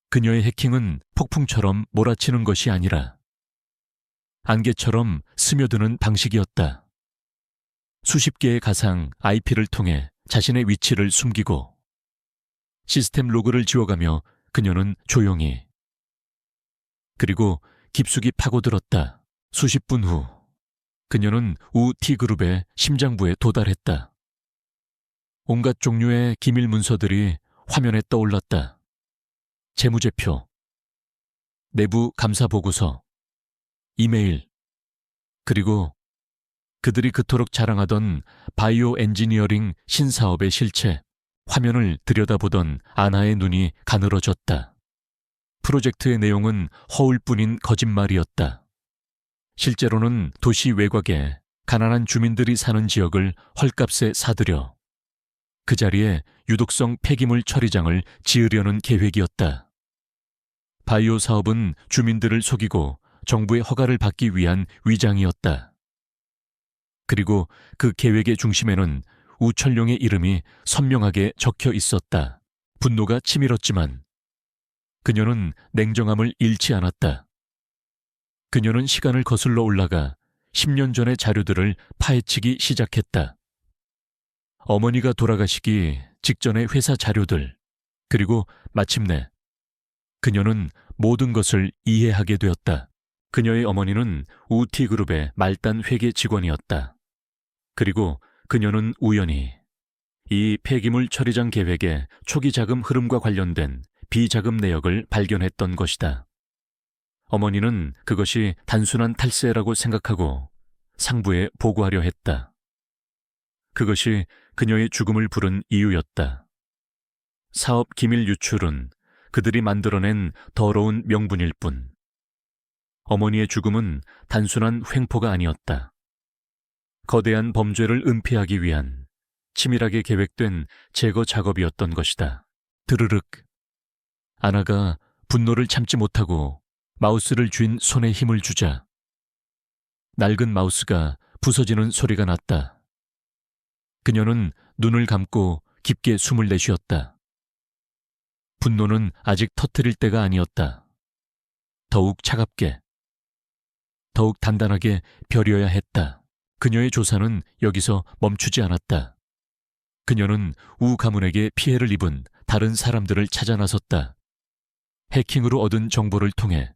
그녀의 해킹은 폭풍처럼 몰아치는 것이 아니라 안개처럼 스며드는 방식이었다. 수십 개의 가상 IP를 통해 자신의 위치를 숨기고 시스템 로그를 지워가며 그녀는 조용히 그리고 깊숙이 파고들었다. 수십 분 후 그녀는 우 T그룹의 심장부에 도달했다. 온갖 종류의 기밀 문서들이 화면에 떠올랐다. 재무제표, 내부 감사 보고서, 이메일, 그리고 그들이 그토록 자랑하던 바이오 엔지니어링 신사업의 실체. 화면을 들여다보던 아나의 눈이 가늘어졌다. 프로젝트의 내용은 허울뿐인 거짓말이었다. 실제로는 도시 외곽에 가난한 주민들이 사는 지역을 헐값에 사들여 그 자리에 유독성 폐기물 처리장을 지으려는 계획이었다. 바이오 사업은 주민들을 속이고 정부의 허가를 받기 위한 위장이었다. 그리고 그 계획의 중심에는 우철룡의 이름이 선명하게 적혀 있었다. 분노가 치밀었지만 그녀는 냉정함을 잃지 않았다. 그녀는 시간을 거슬러 올라가 10년 전의 자료들을 파헤치기 시작했다. 어머니가 돌아가시기 직전의 회사 자료들, 그리고 마침내 그녀는 모든 것을 이해하게 되었다. 그녀의 어머니는 우티그룹의 말단 회계 직원이었다. 그리고 그녀는 우연히 이 폐기물 처리장 계획의 초기 자금 흐름과 관련된 비자금 내역을 발견했던 것이다. 어머니는 그것이 단순한 탈세라고 생각하고 상부에 보고하려 했다. 그것이 그녀의 죽음을 부른 이유였다. 사업 기밀 유출은 그들이 만들어낸 더러운 명분일 뿐. 어머니의 죽음은 단순한 횡포가 아니었다. 거대한 범죄를 은폐하기 위한 치밀하게 계획된 제거 작업이었던 것이다. 드르륵. 아나가 분노를 참지 못하고 마우스를 쥔 손에 힘을 주자 낡은 마우스가 부서지는 소리가 났다. 그녀는 눈을 감고 깊게 숨을 내쉬었다. 분노는 아직 터뜨릴 때가 아니었다. 더욱 차갑게, 더욱 단단하게 벼려야 했다. 그녀의 조사는 여기서 멈추지 않았다. 그녀는 우 가문에게 피해를 입은 다른 사람들을 찾아 나섰다. 해킹으로 얻은 정보를 통해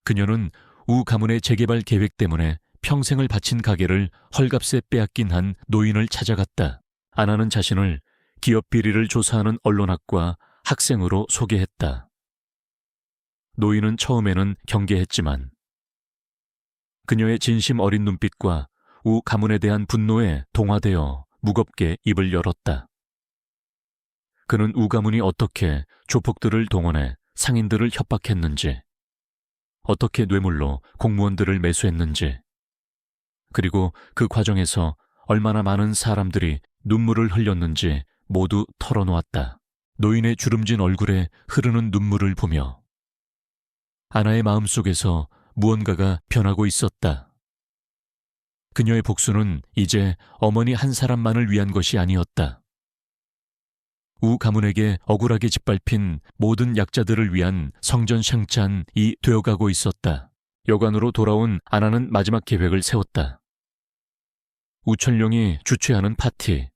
그녀는 우 가문의 재개발 계획 때문에 평생을 바친 가게를 헐값에 빼앗긴 한 노인을 찾아갔다. 아나는 자신을 기업 비리를 조사하는 언론학과 학생으로 소개했다. 노인은 처음에는 경계했지만 그녀의 진심 어린 눈빛과 우 가문에 대한 분노에 동화되어 무겁게 입을 열었다. 그는 우 가문이 어떻게 조폭들을 동원해 상인들을 협박했는지, 어떻게 뇌물로 공무원들을 매수했는지, 그리고 그 과정에서 얼마나 많은 사람들이 눈물을 흘렸는지 모두 털어놓았다. 노인의 주름진 얼굴에 흐르는 눈물을 보며 아나의 마음속에서 무언가가 변하고 있었다. 그녀의 복수는 이제 어머니 한 사람만을 위한 것이 아니었다. 우 가문에게 억울하게 짓밟힌 모든 약자들을 위한 성전샹찬이 되어가고 있었다. 여관으로 돌아온 아나는 마지막 계획을 세웠다. 우철룡이 주최하는 파티.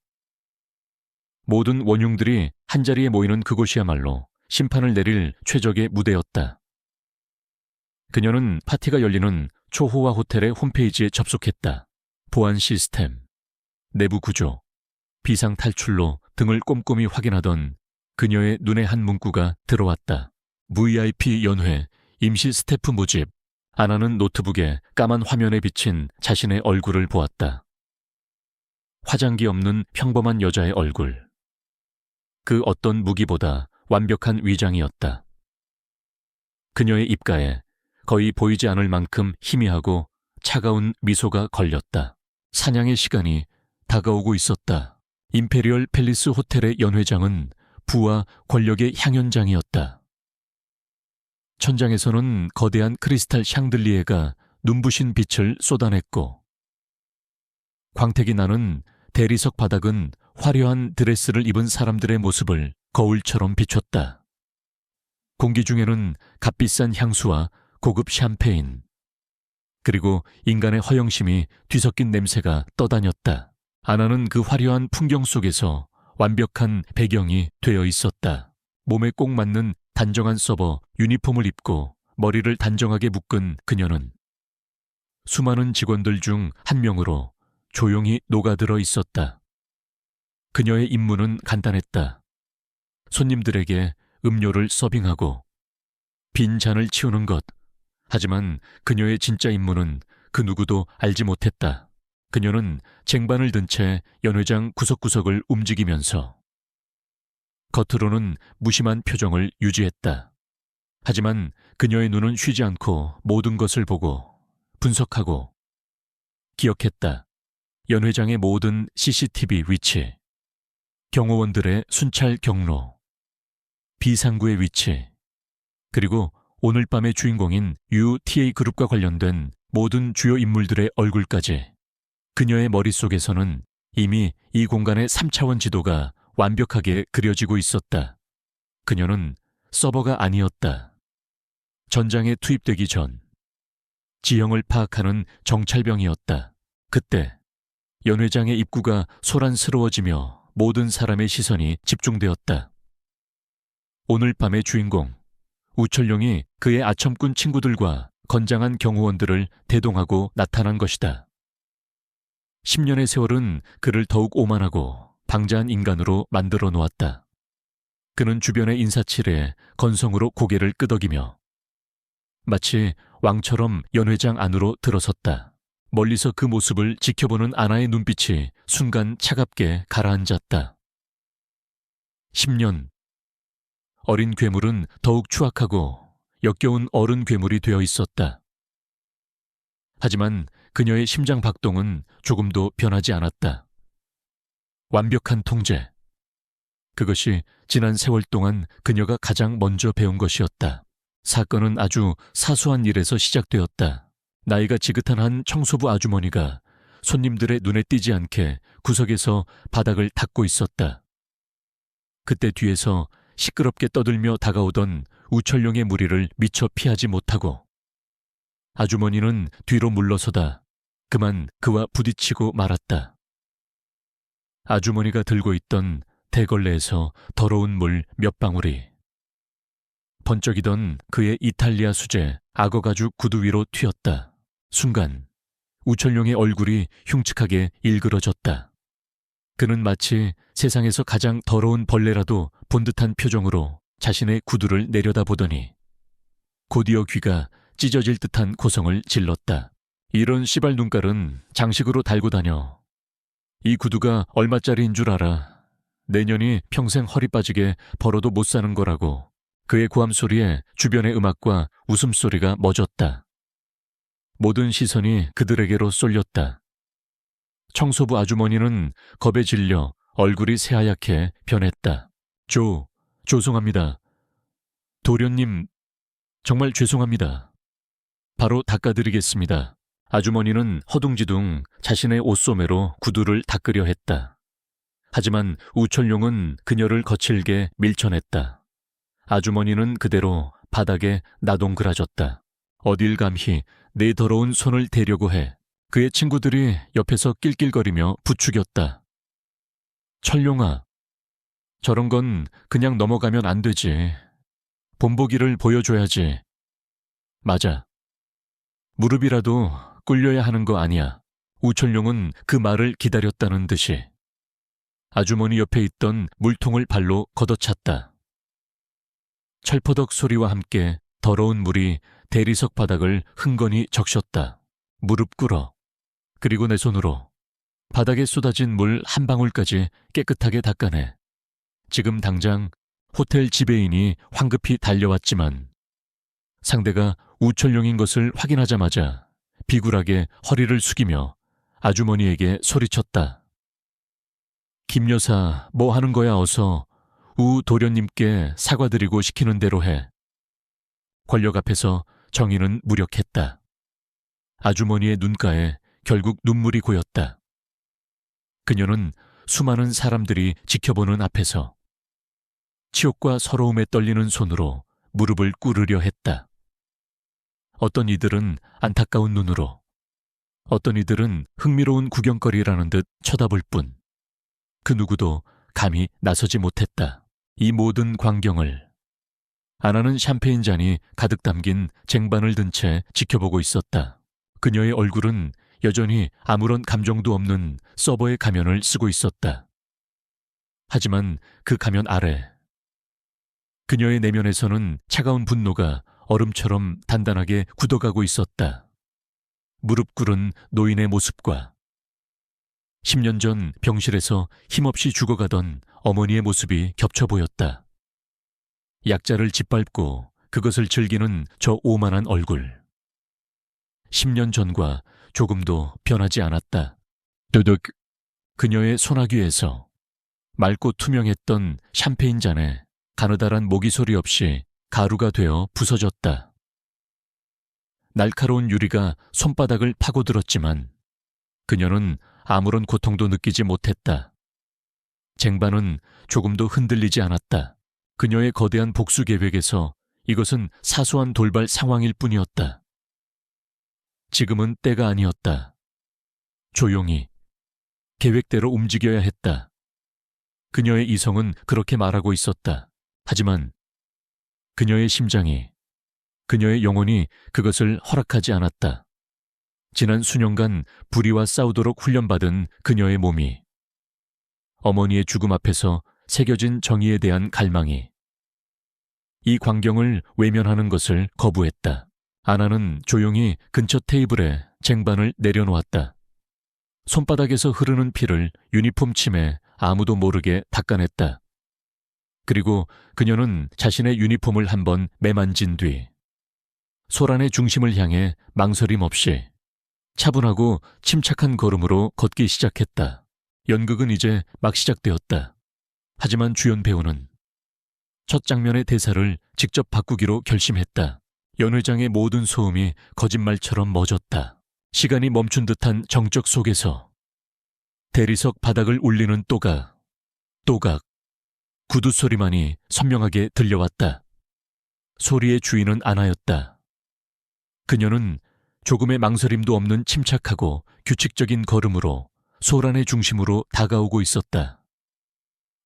모든 원흉들이 한자리에 모이는 그곳이야말로 심판을 내릴 최적의 무대였다. 그녀는 파티가 열리는 초호화 호텔의 홈페이지에 접속했다. 보안 시스템, 내부 구조, 비상 탈출로 등을 꼼꼼히 확인하던 그녀의 눈에 한 문구가 들어왔다. VIP 연회, 임시 스태프 모집. 아나는 노트북에 까만 화면에 비친 자신의 얼굴을 보았다. 화장기 없는 평범한 여자의 얼굴. 그 어떤 무기보다 완벽한 위장이었다. 그녀의 입가에 거의 보이지 않을 만큼 희미하고 차가운 미소가 걸렸다. 사냥의 시간이 다가오고 있었다. 임페리얼 팰리스 호텔의 연회장은 부와 권력의 향연장이었다. 천장에서는 거대한 크리스탈 샹들리에가 눈부신 빛을 쏟아냈고 광택이 나는 대리석 바닥은 화려한 드레스를 입은 사람들의 모습을 거울처럼 비췄다. 공기 중에는 값비싼 향수와 고급 샴페인, 그리고 인간의 허영심이 뒤섞인 냄새가 떠다녔다. 아나는 그 화려한 풍경 속에서 완벽한 배경이 되어 있었다. 몸에 꼭 맞는 단정한 서버 유니폼을 입고 머리를 단정하게 묶은 그녀는 수많은 직원들 중 한 명으로 조용히 녹아들어 있었다. 그녀의 임무는 간단했다. 손님들에게 음료를 서빙하고 빈 잔을 치우는 것. 하지만 그녀의 진짜 임무는 그 누구도 알지 못했다. 그녀는 쟁반을 든 채 연회장 구석구석을 움직이면서 겉으로는 무심한 표정을 유지했다. 하지만 그녀의 눈은 쉬지 않고 모든 것을 보고 분석하고 기억했다. 연회장의 모든 CCTV 위치, 경호원들의 순찰 경로, 비상구의 위치, 그리고 오늘 밤의 주인공인 UTA 그룹과 관련된 모든 주요 인물들의 얼굴까지. 그녀의 머릿속에서는 이미 이 공간의 3차원 지도가 완벽하게 그려지고 있었다. 그녀는 서버가 아니었다. 전장에 투입되기 전 지형을 파악하는 정찰병이었다. 그때 연회장의 입구가 소란스러워지며 모든 사람의 시선이 집중되었다. 오늘 밤의 주인공 우철룡이 그의 아첨꾼 친구들과 건장한 경호원들을 대동하고 나타난 것이다. 10년의 세월은 그를 더욱 오만하고 방자한 인간으로 만들어 놓았다. 그는 주변의 인사치레에 건성으로 고개를 끄덕이며 마치 왕처럼 연회장 안으로 들어섰다. 멀리서 그 모습을 지켜보는 아나의 눈빛이 순간 차갑게 가라앉았다. 10년. 어린 괴물은 더욱 추악하고 역겨운 어른 괴물이 되어 있었다. 하지만 그녀의 심장 박동은 조금도 변하지 않았다. 완벽한 통제. 그것이 지난 세월 동안 그녀가 가장 먼저 배운 것이었다. 사건은 아주 사소한 일에서 시작되었다. 나이가 지긋한 한 청소부 아주머니가 손님들의 눈에 띄지 않게 구석에서 바닥을 닦고 있었다. 그때 뒤에서 시끄럽게 떠들며 다가오던 우철룡의 무리를 미처 피하지 못하고 아주머니는 뒤로 물러서다 그만 그와 부딪히고 말았다. 아주머니가 들고 있던 대걸레에서 더러운 물 몇 방울이 번쩍이던 그의 이탈리아 수제 악어 가죽 구두 위로 튀었다. 순간 우철룡의 얼굴이 흉측하게 일그러졌다. 그는 마치 세상에서 가장 더러운 벌레라도 본 듯한 표정으로 자신의 구두를 내려다보더니 곧이어 귀가 찢어질 듯한 고성을 질렀다. 이런 씨발 눈깔은 장식으로 달고 다녀. 이 구두가 얼마짜리인 줄 알아. 내년이 평생 허리 빠지게 벌어도 못 사는 거라고. 그의 고함 소리에 주변의 음악과 웃음소리가 멎었다. 모든 시선이 그들에게로 쏠렸다. 청소부 아주머니는 겁에 질려 얼굴이 새하얗게 변했다. 죄송합니다. 도련님, 정말 죄송합니다. 바로 닦아드리겠습니다. 아주머니는 허둥지둥 자신의 옷소매로 구두를 닦으려 했다. 하지만 우철룡은 그녀를 거칠게 밀쳐냈다. 아주머니는 그대로 바닥에 나동그라졌다. 어딜 감히 내 더러운 손을 대려고 해. 그의 친구들이 옆에서 낄낄거리며 부추겼다. 철룡아, 저런 건 그냥 넘어가면 안 되지. 본보기를 보여줘야지. 맞아. 무릎이라도 꿇려야 하는 거 아니야. 우철룡은 그 말을 기다렸다는 듯이 아주머니 옆에 있던 물통을 발로 걷어찼다. 철퍼덕 소리와 함께 더러운 물이 대리석 바닥을 흥건히 적셨다. 무릎 꿇어. 그리고 내 손으로 바닥에 쏟아진 물 한 방울까지 깨끗하게 닦아내. 지금 당장 호텔 지배인이 황급히 달려왔지만 상대가 우철룡인 것을 확인하자마자 비굴하게 허리를 숙이며 아주머니에게 소리쳤다. 김 여사, 뭐 하는 거야 어서. 우 도련님께 사과드리고 시키는 대로 해. 권력 앞에서 정의는 무력했다. 아주머니의 눈가에 결국 눈물이 고였다. 그녀는 수많은 사람들이 지켜보는 앞에서 치욕과 서러움에 떨리는 손으로 무릎을 꿇으려 했다. 어떤 이들은 안타까운 눈으로, 어떤 이들은 흥미로운 구경거리라는 듯 쳐다볼 뿐 그 누구도 감히 나서지 못했다. 이 모든 광경을 아나는 샴페인 잔이 가득 담긴 쟁반을 든 채 지켜보고 있었다. 그녀의 얼굴은 여전히 아무런 감정도 없는 서버의 가면을 쓰고 있었다. 하지만 그 가면 아래 그녀의 내면에서는 차가운 분노가 얼음처럼 단단하게 굳어가고 있었다. 무릎 꿇은 노인의 모습과 10년 전 병실에서 힘없이 죽어가던 어머니의 모습이 겹쳐 보였다. 약자를 짓밟고 그것을 즐기는 저 오만한 얼굴. 10년 전과 조금도 변하지 않았다. 두둑. 그녀의 소나귀에서 맑고 투명했던 샴페인 잔에 가느다란 모기 소리 없이 가루가 되어 부서졌다. 날카로운 유리가 손바닥을 파고들었지만 그녀는 아무런 고통도 느끼지 못했다. 쟁반은 조금도 흔들리지 않았다. 그녀의 거대한 복수 계획에서 이것은 사소한 돌발 상황일 뿐이었다. 지금은 때가 아니었다. 조용히, 계획대로 움직여야 했다. 그녀의 이성은 그렇게 말하고 있었다. 하지만 그녀의 심장이, 그녀의 영혼이 그것을 허락하지 않았다. 지난 수년간 불의와 싸우도록 훈련받은 그녀의 몸이 어머니의 죽음 앞에서 새겨진 정의에 대한 갈망이 이 광경을 외면하는 것을 거부했다. 아나는 조용히 근처 테이블에 쟁반을 내려놓았다. 손바닥에서 흐르는 피를 유니폼 침에 아무도 모르게 닦아냈다. 그리고 그녀는 자신의 유니폼을 한번 매만진 뒤 소란의 중심을 향해 망설임 없이 차분하고 침착한 걸음으로 걷기 시작했다. 연극은 이제 막 시작되었다. 하지만 주연 배우는 첫 장면의 대사를 직접 바꾸기로 결심했다. 연회장의 모든 소음이 거짓말처럼 멎었다. 시간이 멈춘 듯한 정적 속에서 대리석 바닥을 울리는 또각, 구두 소리만이 선명하게 들려왔다. 소리의 주인은 아나였다. 그녀는 조금의 망설임도 없는 침착하고 규칙적인 걸음으로 소란의 중심으로 다가오고 있었다.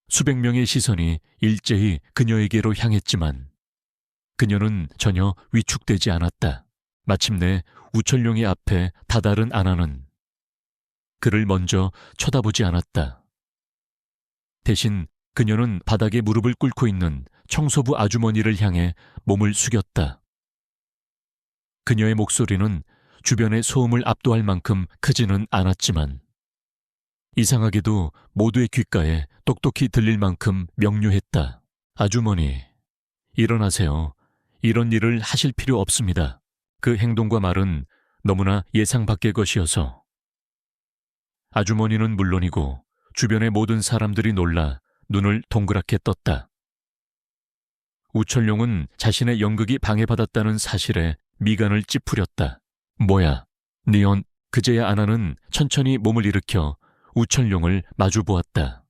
수백 명의 시선이 일제히 그녀에게로 향했지만 그녀는 전혀 위축되지 않았다. 마침내 우철룡의 앞에 다다른 아나는 그를 먼저 쳐다보지 않았다. 대신 그녀는 바닥에 무릎을 꿇고 있는 청소부 아주머니를 향해 몸을 숙였다. 그녀의 목소리는 주변의 소음을 압도할 만큼 크지는 않았지만 이상하게도 모두의 귓가에 똑똑히 들릴 만큼 명료했다. 아주머니, 일어나세요. 이런 일을 하실 필요 없습니다. 그 행동과 말은 너무나 예상 밖의 것이어서. 아주머니는 물론이고 주변의 모든 사람들이 놀라 눈을 동그랗게 떴다. 우철룡은 자신의 연극이 방해받았다는 사실에 미간을 찌푸렸다. 뭐야, 니언. 그제야 아나는 천천히 몸을 일으켜 우철룡을 마주보았다.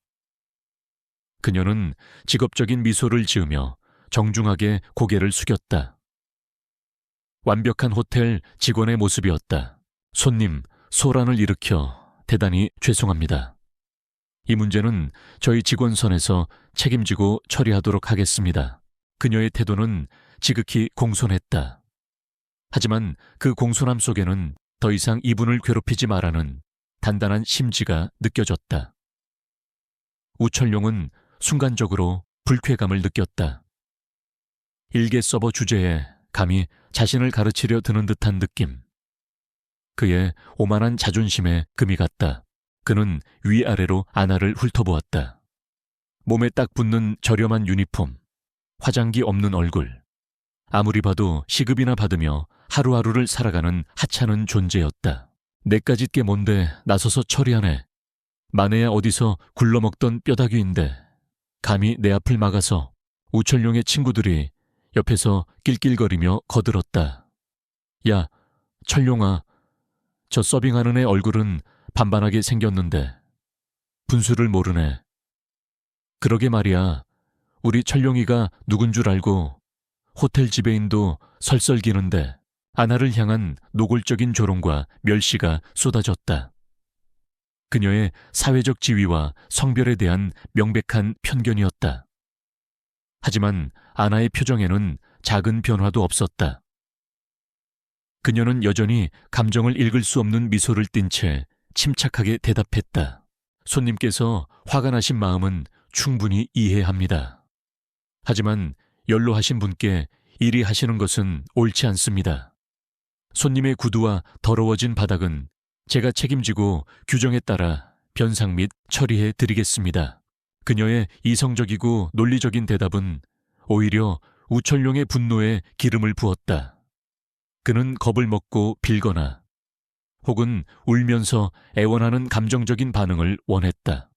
그녀는 직업적인 미소를 지으며 정중하게 고개를 숙였다. 완벽한 호텔 직원의 모습이었다. 손님, 소란을 일으켜 대단히 죄송합니다. 이 문제는 저희 직원선에서 책임지고 처리하도록 하겠습니다. 그녀의 태도는 지극히 공손했다. 하지만 그 공손함 속에는 더 이상 이분을 괴롭히지 말라는 단단한 심지가 느껴졌다. 우철룡은 순간적으로 불쾌감을 느꼈다. 일개 서버 주제에 감히 자신을 가르치려 드는 듯한 느낌. 그의 오만한 자존심에 금이 갔다. 그는 위아래로 아나를 훑어보았다. 몸에 딱 붙는 저렴한 유니폼, 화장기 없는 얼굴. 아무리 봐도 시급이나 받으며 하루하루를 살아가는 하찮은 존재였다. 내까짓 게 뭔데 나서서 처리하네. 만에야 어디서 굴러먹던 뼈다귀인데 감히 내 앞을 막아서. 우철룡의 친구들이 옆에서 낄낄거리며 거들었다. 야, 철룡아, 저 서빙하는 애 얼굴은 반반하게 생겼는데 분수를 모르네. 그러게 말이야. 우리 철룡이가 누군 줄 알고 호텔 지배인도 설설기는데. 아나를 향한 노골적인 조롱과 멸시가 쏟아졌다. 그녀의 사회적 지위와 성별에 대한 명백한 편견이었다. 하지만 아나의 표정에는 작은 변화도 없었다. 그녀는 여전히 감정을 읽을 수 없는 미소를 띤 채 침착하게 대답했다. 손님께서 화가 나신 마음은 충분히 이해합니다. 하지만 연로하신 분께 이리 하시는 것은 옳지 않습니다. 손님의 구두와 더러워진 바닥은 제가 책임지고 규정에 따라 변상 및 처리해 드리겠습니다. 그녀의 이성적이고 논리적인 대답은 오히려 우철룡의 분노에 기름을 부었다. 그는 겁을 먹고 빌거나 혹은 울면서 애원하는 감정적인 반응을 원했다.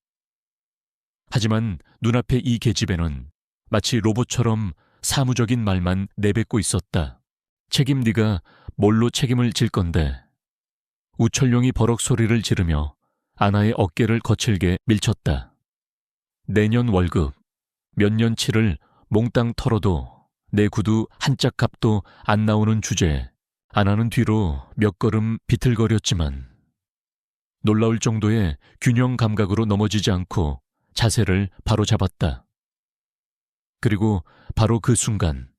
하지만 눈앞의 이 계집애는 마치 로봇처럼 사무적인 말만 내뱉고 있었다. 책임 네가 뭘로 책임을 질 건데. 우철룡이 버럭 소리를 지르며 아나의 어깨를 거칠게 밀쳤다. 내년 월급, 몇 년치를 몽땅 털어도 내 구두 한 짝 값도 안 나오는 주제에 아나는 뒤로 몇 걸음 비틀거렸지만 놀라울 정도의 균형 감각으로 넘어지지 않고 자세를 바로 잡았다. 그리고 바로 그 순간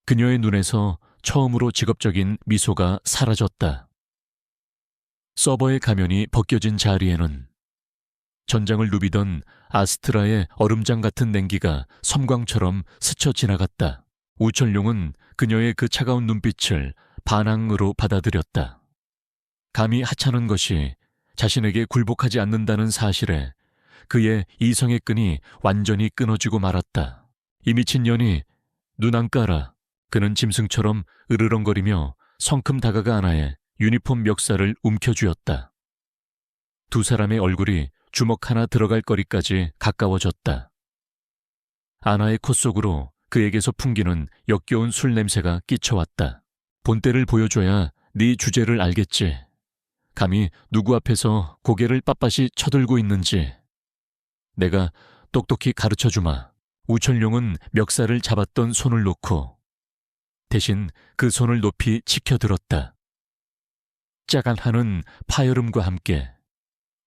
그녀의 눈에서 처음으로 직업적인 미소가 사라졌다. 서버의 가면이 벗겨진 자리에는 전장을 누비던 아스트라의 얼음장 같은 냉기가 섬광처럼 스쳐 지나갔다. 우철룡은 그녀의 그 차가운 눈빛을 반항으로 받아들였다. 감히 하찮은 것이 자신에게 굴복하지 않는다는 사실에 그의 이성의 끈이 완전히 끊어지고 말았다. 이 미친년이 눈 안 깔아. 그는 짐승처럼 으르렁거리며 성큼 다가가 아나의 유니폼 멱살을 움켜쥐었다. 두 사람의 얼굴이 주먹 하나 들어갈 거리까지 가까워졌다. 아나의 코 속으로 그에게서 풍기는 역겨운 술 냄새가 끼쳐왔다. 본때를 보여줘야 네 주제를 알겠지. 감히 누구 앞에서 고개를 빳빳이 쳐들고 있는지. 내가 똑똑히 가르쳐주마. 우철룡은 멱살을 잡았던 손을 놓고 대신 그 손을 높이 치켜들었다. 짜간하는 파열음과 함께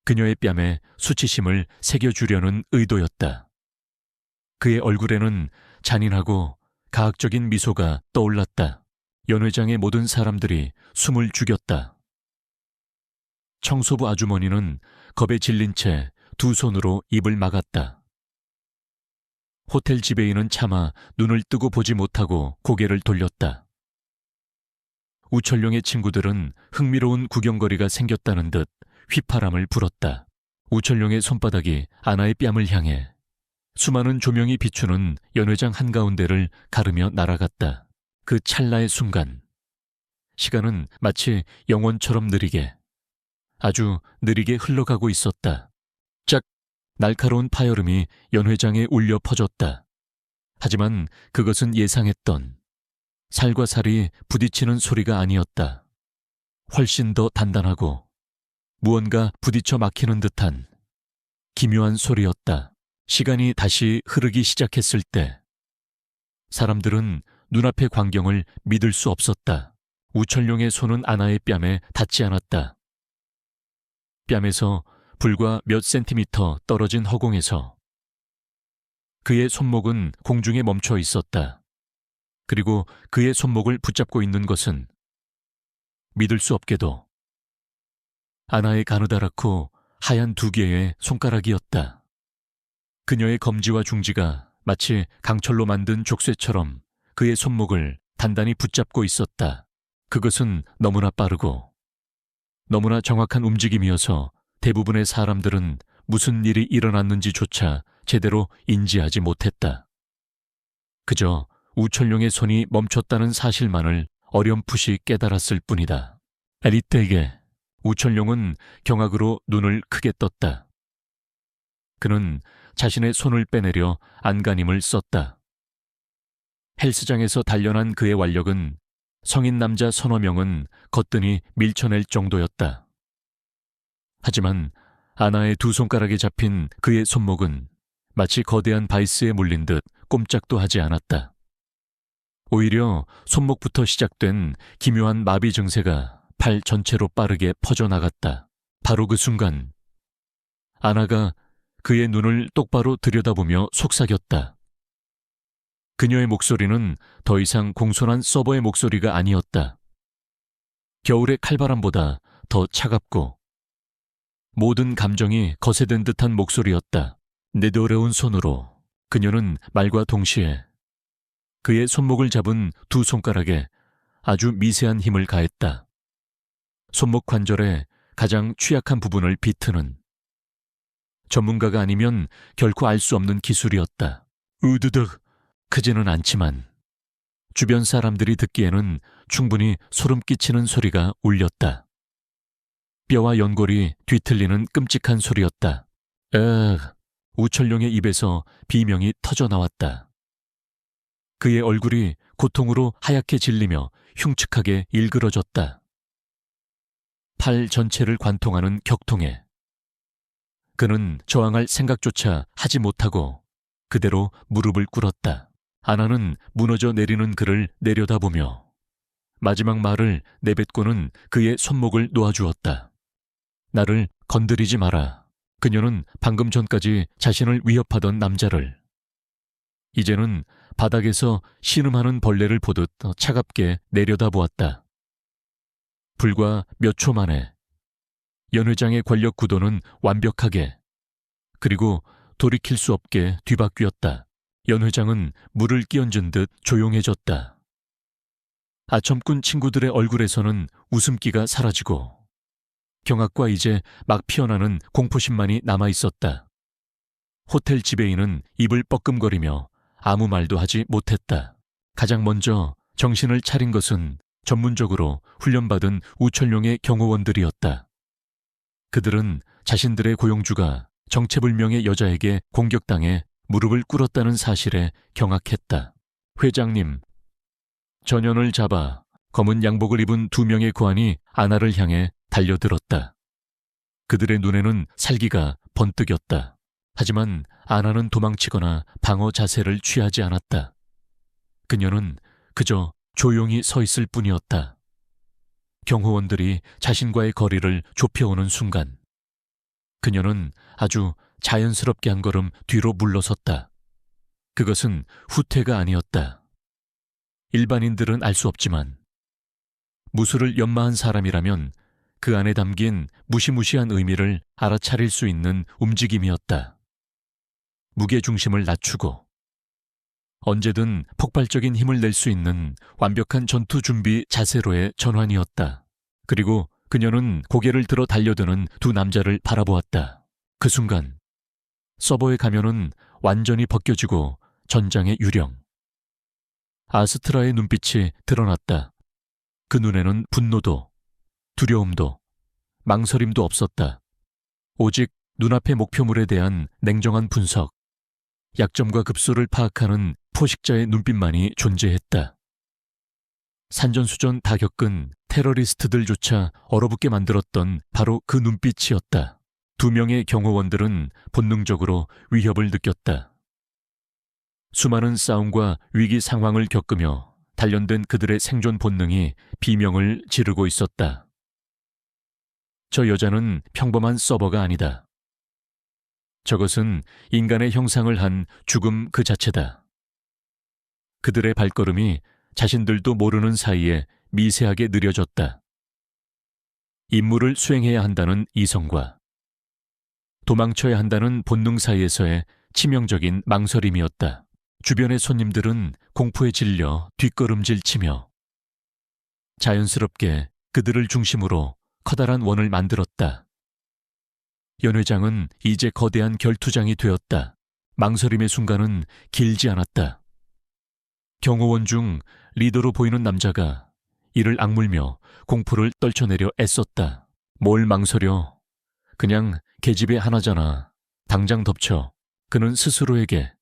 그녀의 뺨에 수치심을 새겨주려는 의도였다. 그의 얼굴에는 잔인하고 가학적인 미소가 떠올랐다. 연회장의 모든 사람들이 숨을 죽였다. 청소부 아주머니는 겁에 질린 채 두 손으로 입을 막았다. 호텔 지배인은 차마 눈을 뜨고 보지 못하고 고개를 돌렸다. 우철룡의 친구들은 흥미로운 구경거리가 생겼다는 듯 휘파람을 불었다. 우철룡의 손바닥이 아나의 뺨을 향해 수많은 조명이 비추는 연회장 한가운데를 가르며 날아갔다. 그 찰나의 순간 시간은 마치 영원처럼 느리게, 아주 느리게 흘러가고 있었다. 짝! 날카로운 파열음이 연회장에 울려 퍼졌다. 하지만 그것은 예상했던 살과 살이 부딪히는 소리가 아니었다. 훨씬 더 단단하고 무언가 부딪혀 막히는 듯한 기묘한 소리였다. 시간이 다시 흐르기 시작했을 때 사람들은 눈앞의 광경을 믿을 수 없었다. 우철룡의 손은 아나의 뺨에 닿지 않았다. 뺨에서 불과 몇 센티미터 떨어진 허공에서 그의 손목은 공중에 멈춰 있었다. 그리고 그의 손목을 붙잡고 있는 것은 믿을 수 없게도 아나의 가느다랗고 하얀 두 개의 손가락이었다. 그녀의 검지와 중지가 마치 강철로 만든 족쇄처럼 그의 손목을 단단히 붙잡고 있었다. 그것은 너무나 빠르고 너무나 정확한 움직임이어서 대부분의 사람들은 무슨 일이 일어났는지조차 제대로 인지하지 못했다. 그저 우철룡의 손이 멈췄다는 사실만을 어렴풋이 깨달았을 뿐이다. 에리떼에게 우철룡은 경악으로 눈을 크게 떴다. 그는 자신의 손을 빼내려 안간힘을 썼다. 헬스장에서 단련한 그의 완력은 성인 남자 서너 명은 거뜬히 밀쳐낼 정도였다. 하지만 아나의 두 손가락에 잡힌 그의 손목은 마치 거대한 바이스에 물린 듯 꼼짝도 하지 않았다. 오히려 손목부터 시작된 기묘한 마비 증세가 팔 전체로 빠르게 퍼져나갔다. 바로 그 순간 아나가 그의 눈을 똑바로 들여다보며 속삭였다. 그녀의 목소리는 더 이상 공손한 서버의 목소리가 아니었다. 겨울의 칼바람보다 더 차갑고 모든 감정이 거세된 듯한 목소리였다. 내더러운 손으로 그녀는 말과 동시에 그의 손목을 잡은 두 손가락에 아주 미세한 힘을 가했다. 손목 관절의 가장 취약한 부분을 비트는 전문가가 아니면 결코 알 수 없는 기술이었다. 으드득 크지는 않지만 주변 사람들이 듣기에는 충분히 소름 끼치는 소리가 울렸다. 뼈와 연골이 뒤틀리는 끔찍한 소리였다. 우철룡의 입에서 비명이 터져 나왔다. 그의 얼굴이 고통으로 하얗게 질리며 흉측하게 일그러졌다. 팔 전체를 관통하는 격통에 그는 저항할 생각조차 하지 못하고 그대로 무릎을 꿇었다. 아나는 무너져 내리는 그를 내려다보며 마지막 말을 내뱉고는 그의 손목을 놓아주었다. 나를 건드리지 마라. 그녀는 방금 전까지 자신을 위협하던 남자를 이제는 바닥에서 신음하는 벌레를 보듯 차갑게 내려다보았다. 불과 몇 초 만에 연 회장의 권력 구도는 완벽하게 그리고 돌이킬 수 없게 뒤바뀌었다. 연 회장은 물을 끼얹은 듯 조용해졌다. 아첨꾼 친구들의 얼굴에서는 웃음기가 사라지고 경악과 이제 막 피어나는 공포심만이 남아있었다. 호텔 지배인은 입을 뻐끔거리며 아무 말도 하지 못했다. 가장 먼저 정신을 차린 것은 전문적으로 훈련받은 우철룡의 경호원들이었다. 그들은 자신들의 고용주가 정체불명의 여자에게 공격당해 무릎을 꿇었다는 사실에 경악했다. 회장님, 전연을 잡아 검은 양복을 입은 두 명의 고안이 아나를 향해 달려들었다. 그들의 눈에는 살기가 번뜩였다. 하지만 아나는 도망치거나 방어 자세를 취하지 않았다. 그녀는 그저 조용히 서 있을 뿐이었다. 경호원들이 자신과의 거리를 좁혀오는 순간 그녀는 아주 자연스럽게 한 걸음 뒤로 물러섰다. 그것은 후퇴가 아니었다. 일반인들은 알 수 없지만 무술을 연마한 사람이라면 그 안에 담긴 무시무시한 의미를 알아차릴 수 있는 움직임이었다. 무게중심을 낮추고 언제든 폭발적인 힘을 낼 수 있는 완벽한 전투 준비 자세로의 전환이었다. 그리고 그녀는 고개를 들어 달려드는 두 남자를 바라보았다. 그 순간 서버의 가면은 완전히 벗겨지고 전장의 유령. 아스트라의 눈빛이 드러났다. 그 눈에는 분노도, 두려움도, 망설임도 없었다. 오직 눈앞의 목표물에 대한 냉정한 분석, 약점과 급소를 파악하는 포식자의 눈빛만이 존재했다. 산전수전 다 겪은 테러리스트들조차 얼어붙게 만들었던 바로 그 눈빛이었다. 두 명의 경호원들은 본능적으로 위협을 느꼈다. 수많은 싸움과 위기 상황을 겪으며 단련된 그들의 생존 본능이 비명을 지르고 있었다. 저 여자는 평범한 서버가 아니다. 저것은 인간의 형상을 한 죽음 그 자체다. 그들의 발걸음이 자신들도 모르는 사이에 미세하게 느려졌다. 임무를 수행해야 한다는 이성과 도망쳐야 한다는 본능 사이에서의 치명적인 망설임이었다. 주변의 손님들은 공포에 질려 뒷걸음질 치며 자연스럽게 그들을 중심으로 커다란 원을 만들었다. 연 회장은 이제 거대한 결투장이 되었다. 망설임의 순간은 길지 않았다. 경호원 중 리더로 보이는 남자가 이를 악물며 공포를 떨쳐내려 애썼다. 뭘 망설여. 그냥 계집애 하나잖아. 당장 덮쳐. 그는 스스로에게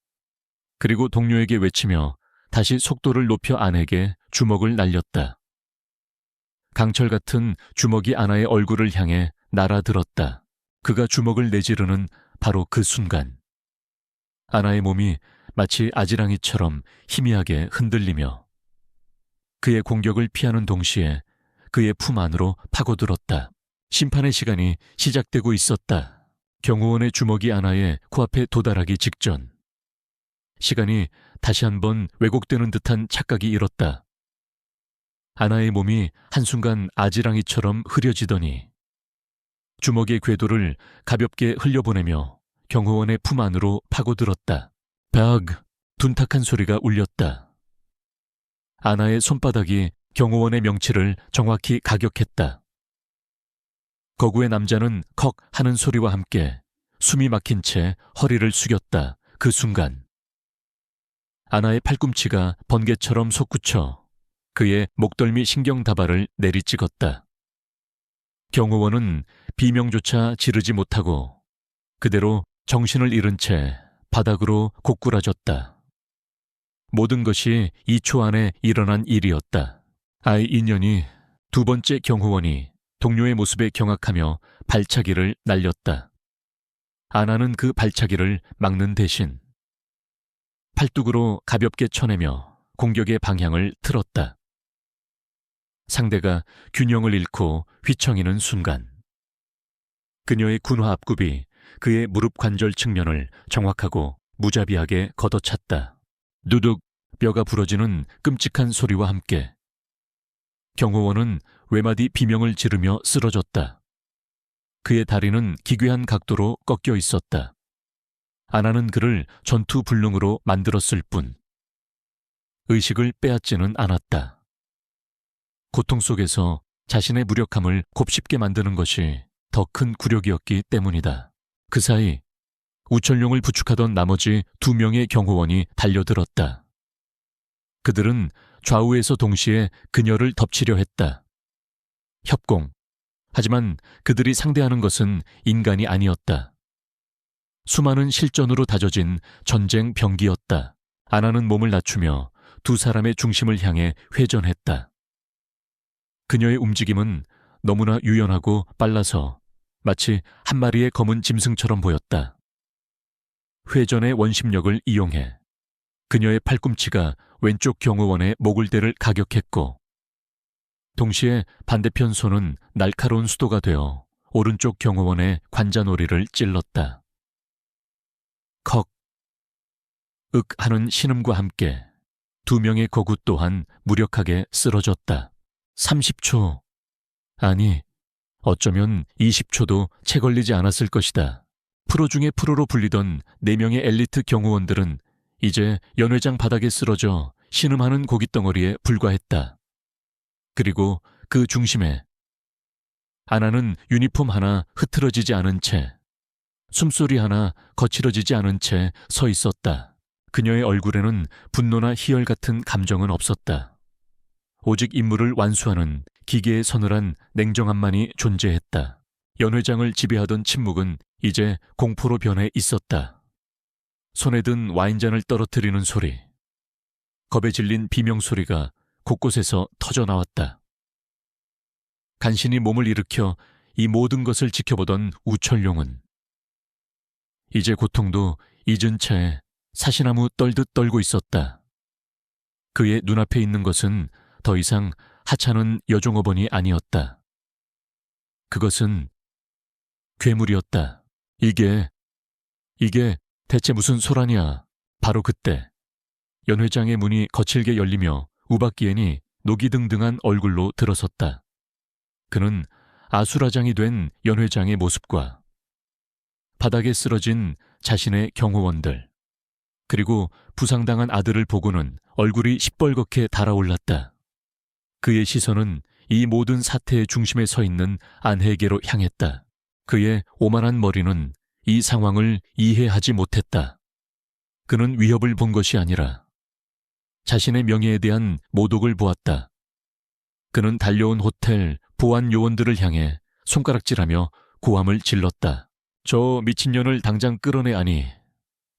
그리고 동료에게 외치며 다시 속도를 높여 아내에게 주먹을 날렸다. 강철 같은 주먹이 아나의 얼굴을 향해 날아들었다. 그가 주먹을 내지르는 바로 그 순간 아나의 몸이 마치 아지랑이처럼 희미하게 흔들리며 그의 공격을 피하는 동시에 그의 품 안으로 파고들었다. 심판의 시간이 시작되고 있었다. 경호원의 주먹이 아나의 코앞에 도달하기 직전. 시간이 다시 한번 왜곡되는 듯한 착각이 일었다. 아나의 몸이 한순간 아지랑이처럼 흐려지더니 주먹의 궤도를 가볍게 흘려보내며 경호원의 품 안으로 파고들었다. 박! 둔탁한 소리가 울렸다. 아나의 손바닥이 경호원의 명치를 정확히 가격했다. 거구의 남자는 컥 하는 소리와 함께 숨이 막힌 채 허리를 숙였다. 그 순간 아나의 팔꿈치가 번개처럼 솟구쳐 그의 목덜미 신경다발을 내리찍었다. 경호원은 비명조차 지르지 못하고 그대로 정신을 잃은 채 바닥으로 고꾸라졌다. 모든 것이 2초 안에 일어난 일이었다. 아이 인연이 두 번째 경호원이 동료의 모습에 경악하며 발차기를 날렸다. 아나는 그 발차기를 막는 대신 팔뚝으로 가볍게 쳐내며 공격의 방향을 틀었다. 상대가 균형을 잃고 휘청이는 순간 그녀의 군화 앞굽이 그의 무릎 관절 측면을 정확하고 무자비하게 걷어찼다. 누둑 뼈가 부러지는 끔찍한 소리와 함께 경호원은 외마디 비명을 지르며 쓰러졌다. 그의 다리는 기괴한 각도로 꺾여 있었다. 아나는 그를 전투 불능으로 만들었을 뿐 의식을 빼앗지는 않았다. 고통 속에서 자신의 무력함을 곱씹게 만드는 것이 더 큰 굴욕이었기 때문이다. 그 사이 우철룡을 부축하던 나머지 2명의 경호원이 달려들었다. 그들은 좌우에서 동시에 그녀를 덮치려 했다. 협공. 하지만 그들이 상대하는 것은 인간이 아니었다. 수많은 실전으로 다져진 전쟁 병기였다. 아나는 몸을 낮추며 두 사람의 중심을 향해 회전했다. 그녀의 움직임은 너무나 유연하고 빨라서 마치 한 마리의 검은 짐승처럼 보였다. 회전의 원심력을 이용해 그녀의 팔꿈치가 왼쪽 경호원의 목을대를 가격했고 동시에 반대편 손은 날카로운 수도가 되어 오른쪽 경호원의 관자놀이를 찔렀다. 컥! 윽 하는 신음과 함께 2명의 거구 또한 무력하게 쓰러졌다. 30초, 아니 어쩌면 20초도 채 걸리지 않았을 것이다. 프로 중에 프로로 불리던 4명의 엘리트 경호원들은 이제 연회장 바닥에 쓰러져 신음하는 고깃덩어리에 불과했다. 그리고 그 중심에 아나는 유니폼 하나 흐트러지지 않은 채, 숨소리 하나 거칠어지지 않은 채 서 있었다. 그녀의 얼굴에는 분노나 희열 같은 감정은 없었다. 오직 임무를 완수하는 기계의 서늘한 냉정함만이 존재했다. 연회장을 지배하던 침묵은 이제 공포로 변해 있었다. 손에 든 와인잔을 떨어뜨리는 소리, 겁에 질린 비명소리가 곳곳에서 터져나왔다. 간신히 몸을 일으켜 이 모든 것을 지켜보던 우철룡은 이제 고통도 잊은 채 사시나무 떨듯 떨고 있었다. 그의 눈앞에 있는 것은 더 이상 하찮은 여종업원이 아니었다. 그것은 괴물이었다. 이게 대체 무슨 소란이야. 바로 그때 연회장의 문이 거칠게 열리며 우박기엔이 노기등등한 얼굴로 들어섰다. 그는 아수라장이 된 연회장의 모습과 바닥에 쓰러진 자신의 경호원들, 그리고 부상당한 아들을 보고는 얼굴이 시뻘겋게 달아올랐다. 그의 시선은 이 모든 사태의 중심에 서 있는 안혜에게로 향했다. 그의 오만한 머리는 이 상황을 이해하지 못했다. 그는 위협을 본 것이 아니라 자신의 명예에 대한 모독을 보았다. 그는 달려온 호텔 보안 요원들을 향해 손가락질하며 고함을 질렀다. 저 미친년을 당장 끌어내 아니.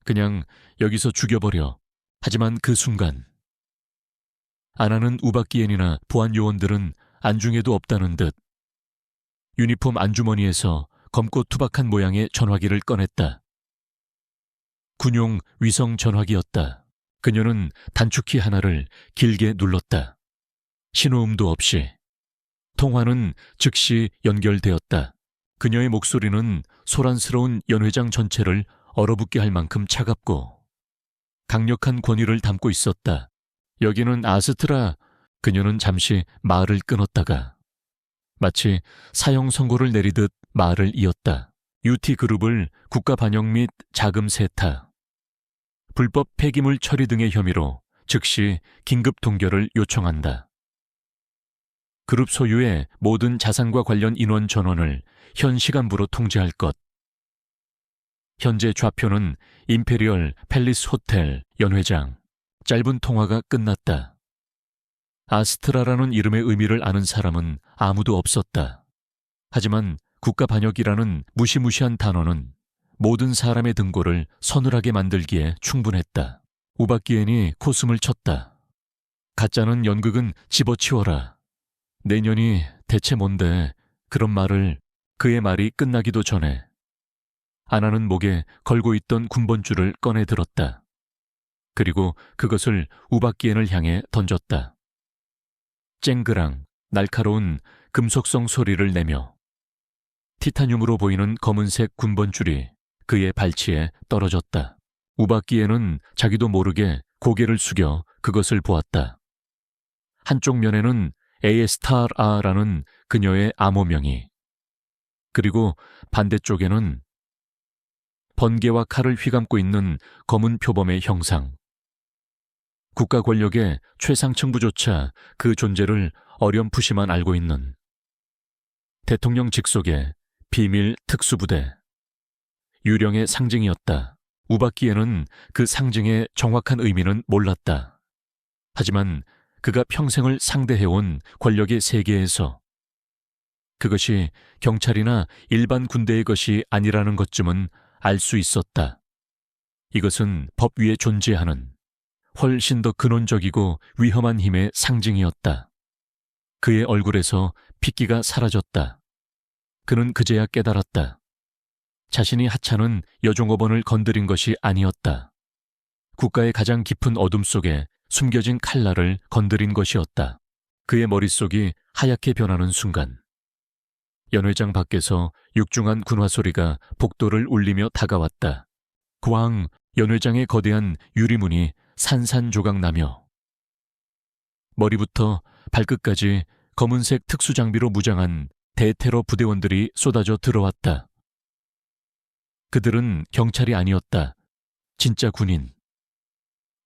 그냥 여기서 죽여버려. 하지만 그 순간 아나는 우박기엔이나 보안 요원들은 안중에도 없다는 듯 유니폼 안주머니에서 검고 투박한 모양의 전화기를 꺼냈다. 군용 위성 전화기였다. 그녀는 단축키 하나를 길게 눌렀다. 신호음도 없이 통화는 즉시 연결되었다. 그녀의 목소리는 소란스러운 연회장 전체를 얼어붙게 할 만큼 차갑고 강력한 권위를 담고 있었다. 여기는 아스트라. 그녀는 잠시 말을 끊었다가 마치 사형 선고를 내리듯 말을 이었다. UT그룹을 국가 반역 및 자금 세탁, 불법 폐기물 처리 등의 혐의로 즉시 긴급 동결을 요청한다. 그룹 소유의 모든 자산과 관련 인원 전원을 현 시간부로 통지할 것. 현재 좌표는 임페리얼 팰리스 호텔 연회장. 짧은 통화가 끝났다. 아스트라라는 이름의 의미를 아는 사람은 아무도 없었다. 하지만 국가 반역이라는 무시무시한 단어는 모든 사람의 등골을 서늘하게 만들기에 충분했다. 우바키엔이 코숨을 쳤다. 가짜는 연극은 집어치워라. 내년이 대체 뭔데? 그런 말을 그의 말이 끝나기도 전에 아나는 목에 걸고 있던 군번줄을 꺼내 들었다. 그리고 그것을 우바키엔을 향해 던졌다. 쨍그랑 날카로운 금속성 소리를 내며 티타늄으로 보이는 검은색 군번줄이 그의 발치에 떨어졌다. 우바키엔은 자기도 모르게 고개를 숙여 그것을 보았다. 한쪽 면에는 에에스타라라는 그녀의 암호명이, 그리고 반대쪽에는 번개와 칼을 휘감고 있는 검은 표범의 형상. 국가 권력의 최상층부조차 그 존재를 어렴풋이만 알고 있는 대통령 직속의 비밀 특수부대, 유령의 상징이었다. 우바키에는 그 상징의 정확한 의미는 몰랐다. 하지만 그가 평생을 상대해온 권력의 세계에서 그것이 경찰이나 일반 군대의 것이 아니라는 것쯤은 알 수 있었다. 이것은 법 위에 존재하는 훨씬 더 근원적이고 위험한 힘의 상징이었다. 그의 얼굴에서 핏기가 사라졌다. 그는 그제야 깨달았다. 자신이 하찮은 여종업원을 건드린 것이 아니었다. 국가의 가장 깊은 어둠 속에 숨겨진 칼날을 건드린 것이었다. 그의 머릿속이 하얗게 변하는 순간 연회장 밖에서 육중한 군화 소리가 복도를 울리며 다가왔다. 고왕 연회장의 거대한 유리문이 산산조각 나며 머리부터 발끝까지 검은색 특수장비로 무장한 대테러 부대원들이 쏟아져 들어왔다. 그들은 경찰이 아니었다. 진짜 군인.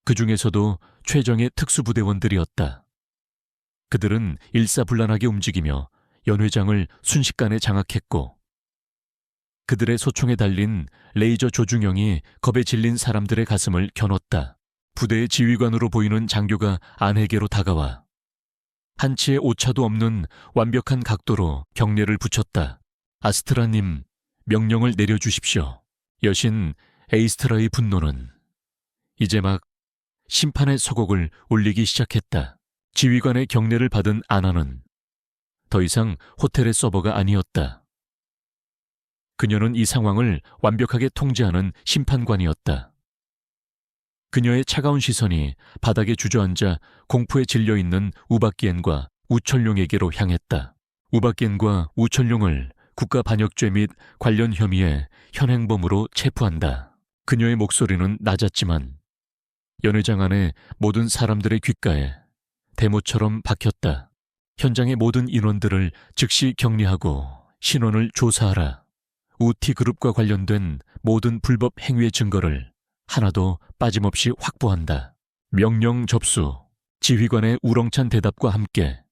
그 중에서도 최정의 특수부대원들이었다. 그들은 일사불란하게 움직이며 연회장을 순식간에 장악했고 그들의 소총에 달린 레이저 조중형이 겁에 질린 사람들의 가슴을 겨눴다. 부대의 지휘관으로 보이는 장교가 안에게로 다가와 한치의 오차도 없는 완벽한 각도로 경례를 붙였다. 아스트라님, 명령을 내려주십시오. 여신 에이스트라의 분노는 이제 막 심판의 서곡을 울리기 시작했다. 지휘관의 경례를 받은 아나는 더 이상 호텔의 서버가 아니었다. 그녀는 이 상황을 완벽하게 통제하는 심판관이었다. 그녀의 차가운 시선이 바닥에 주저앉아 공포에 질려있는 우바키엔과 우철룡에게로 향했다. 우바키엔과 우철룡을 국가 반역죄 및 관련 혐의의 현행범으로 체포한다. 그녀의 목소리는 낮았지만 연회장 안의 모든 사람들의 귓가에 대모처럼 박혔다. 현장의 모든 인원들을 즉시 격리하고 신원을 조사하라. 우티그룹과 관련된 모든 불법 행위의 증거를 하나도 빠짐없이 확보한다. 명령 접수. 지휘관의 우렁찬 대답과 함께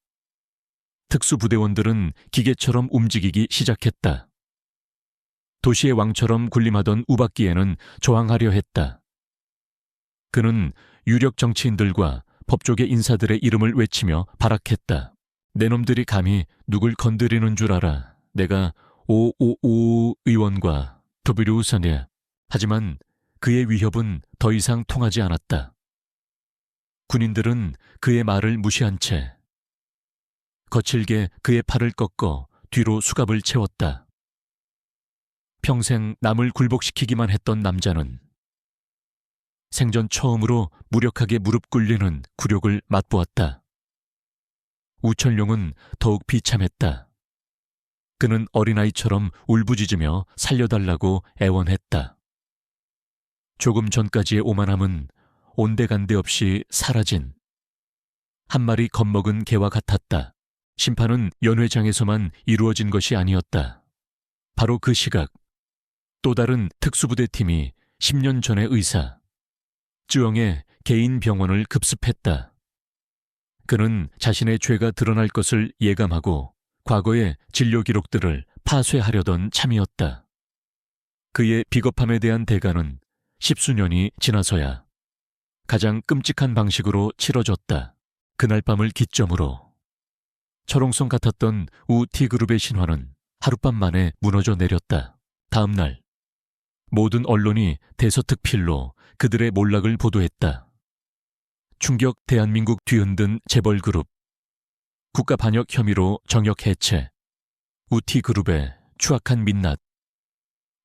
특수부대원들은 기계처럼 움직이기 시작했다. 도시의 왕처럼 군림하던 우바키에는 저항하려 했다. 그는 유력 정치인들과 법조계 인사들의 이름을 외치며 발악했다. 내 놈들이 감히 누굴 건드리는 줄 알아. 내가 오오오 의원과 더비류선에. 하지만 그의 위협은 더 이상 통하지 않았다. 군인들은 그의 말을 무시한 채 거칠게 그의 팔을 꺾어 뒤로 수갑을 채웠다. 평생 남을 굴복시키기만 했던 남자는 생전 처음으로 무력하게 무릎 꿇리는 굴욕을 맛보았다. 우철룡은 더욱 비참했다. 그는 어린아이처럼 울부짖으며 살려달라고 애원했다. 조금 전까지의 오만함은 온데간데 없이 사라진 한 마리 겁먹은 개와 같았다. 심판은 연회장에서만 이루어진 것이 아니었다. 바로 그 시각, 또 다른 특수부대팀이 10년 전의 의사, 쯔엉의 개인 병원을 급습했다. 그는 자신의 죄가 드러날 것을 예감하고 과거의 진료 기록들을 파쇄하려던 참이었다. 그의 비겁함에 대한 대가는 10수년이 지나서야 가장 끔찍한 방식으로 치러졌다. 그날 밤을 기점으로 철옹성 같았던 우 T그룹의 신화는 하룻밤 만에 무너져 내렸다. 다음 날 모든 언론이 대서특필로 그들의 몰락을 보도했다. 충격 대한민국 뒤흔든 재벌그룹, 국가 반역 혐의로 정역 해체, 우 T그룹의 추악한 민낯,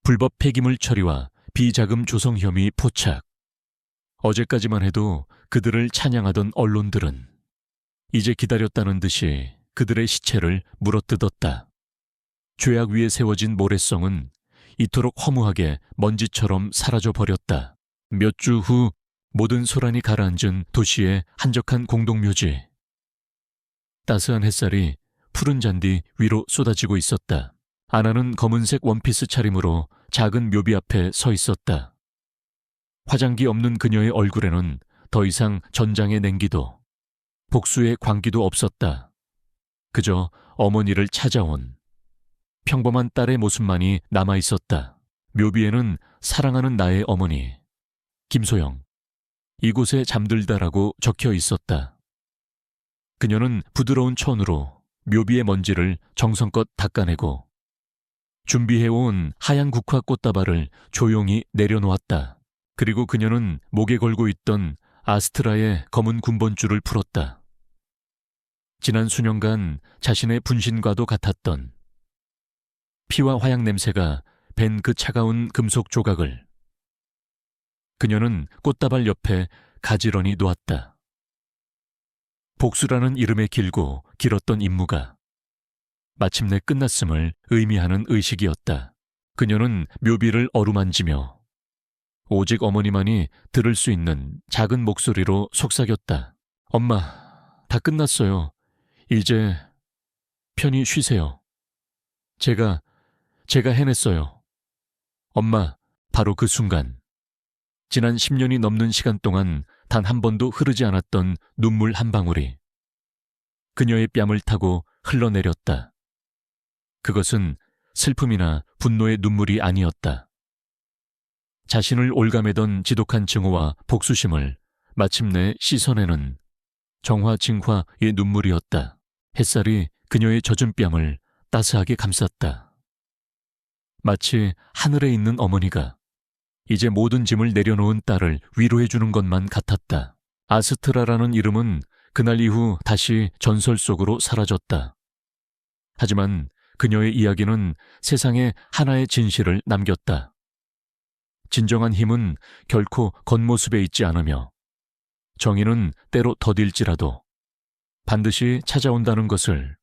불법 폐기물 처리와 비자금 조성 혐의 포착. 어제까지만 해도 그들을 찬양하던 언론들은 이제 기다렸다는 듯이 그들의 시체를 물어뜯었다. 죄악 위에 세워진 모래성은 이토록 허무하게 먼지처럼 사라져버렸다. 몇 주 후 모든 소란이 가라앉은 도시의 한적한 공동묘지. 따스한 햇살이 푸른 잔디 위로 쏟아지고 있었다. 아나는 검은색 원피스 차림으로 작은 묘비 앞에 서 있었다. 화장기 없는 그녀의 얼굴에는 더 이상 전장의 냉기도 복수의 광기도 없었다. 그저 어머니를 찾아온 평범한 딸의 모습만이 남아있었다. 묘비에는 사랑하는 나의 어머니, 김소영, 이곳에 잠들다라고 적혀 있었다. 그녀는 부드러운 천으로 묘비의 먼지를 정성껏 닦아내고 준비해온 하얀 국화 꽃다발을 조용히 내려놓았다. 그리고 그녀는 목에 걸고 있던 아스트라의 검은 군번줄을 풀었다. 지난 수년간 자신의 분신과도 같았던 피와 화약 냄새가 밴 그 차가운 금속 조각을 그녀는 꽃다발 옆에 가지런히 놓았다. 복수라는 이름의 길고 길었던 임무가 마침내 끝났음을 의미하는 의식이었다. 그녀는 묘비를 어루만지며 오직 어머니만이 들을 수 있는 작은 목소리로 속삭였다. 엄마, 다 끝났어요. 이제 편히 쉬세요. 제가 해냈어요. 엄마, 바로 그 순간 지난 10년이 넘는 시간 동안 단 한 번도 흐르지 않았던 눈물 한 방울이 그녀의 뺨을 타고 흘러내렸다. 그것은 슬픔이나 분노의 눈물이 아니었다. 자신을 올가매던 지독한 증오와 복수심을 마침내 씻어내는 정화징화의 눈물이었다. 햇살이 그녀의 젖은 뺨을 따스하게 감쌌다. 마치 하늘에 있는 어머니가 이제 모든 짐을 내려놓은 딸을 위로해주는 것만 같았다. 아스트라라는 이름은 그날 이후 다시 전설 속으로 사라졌다. 하지만 그녀의 이야기는 세상에 하나의 진실을 남겼다. 진정한 힘은 결코 겉모습에 있지 않으며 정의는 때로 더딜지라도 반드시 찾아온다는 것을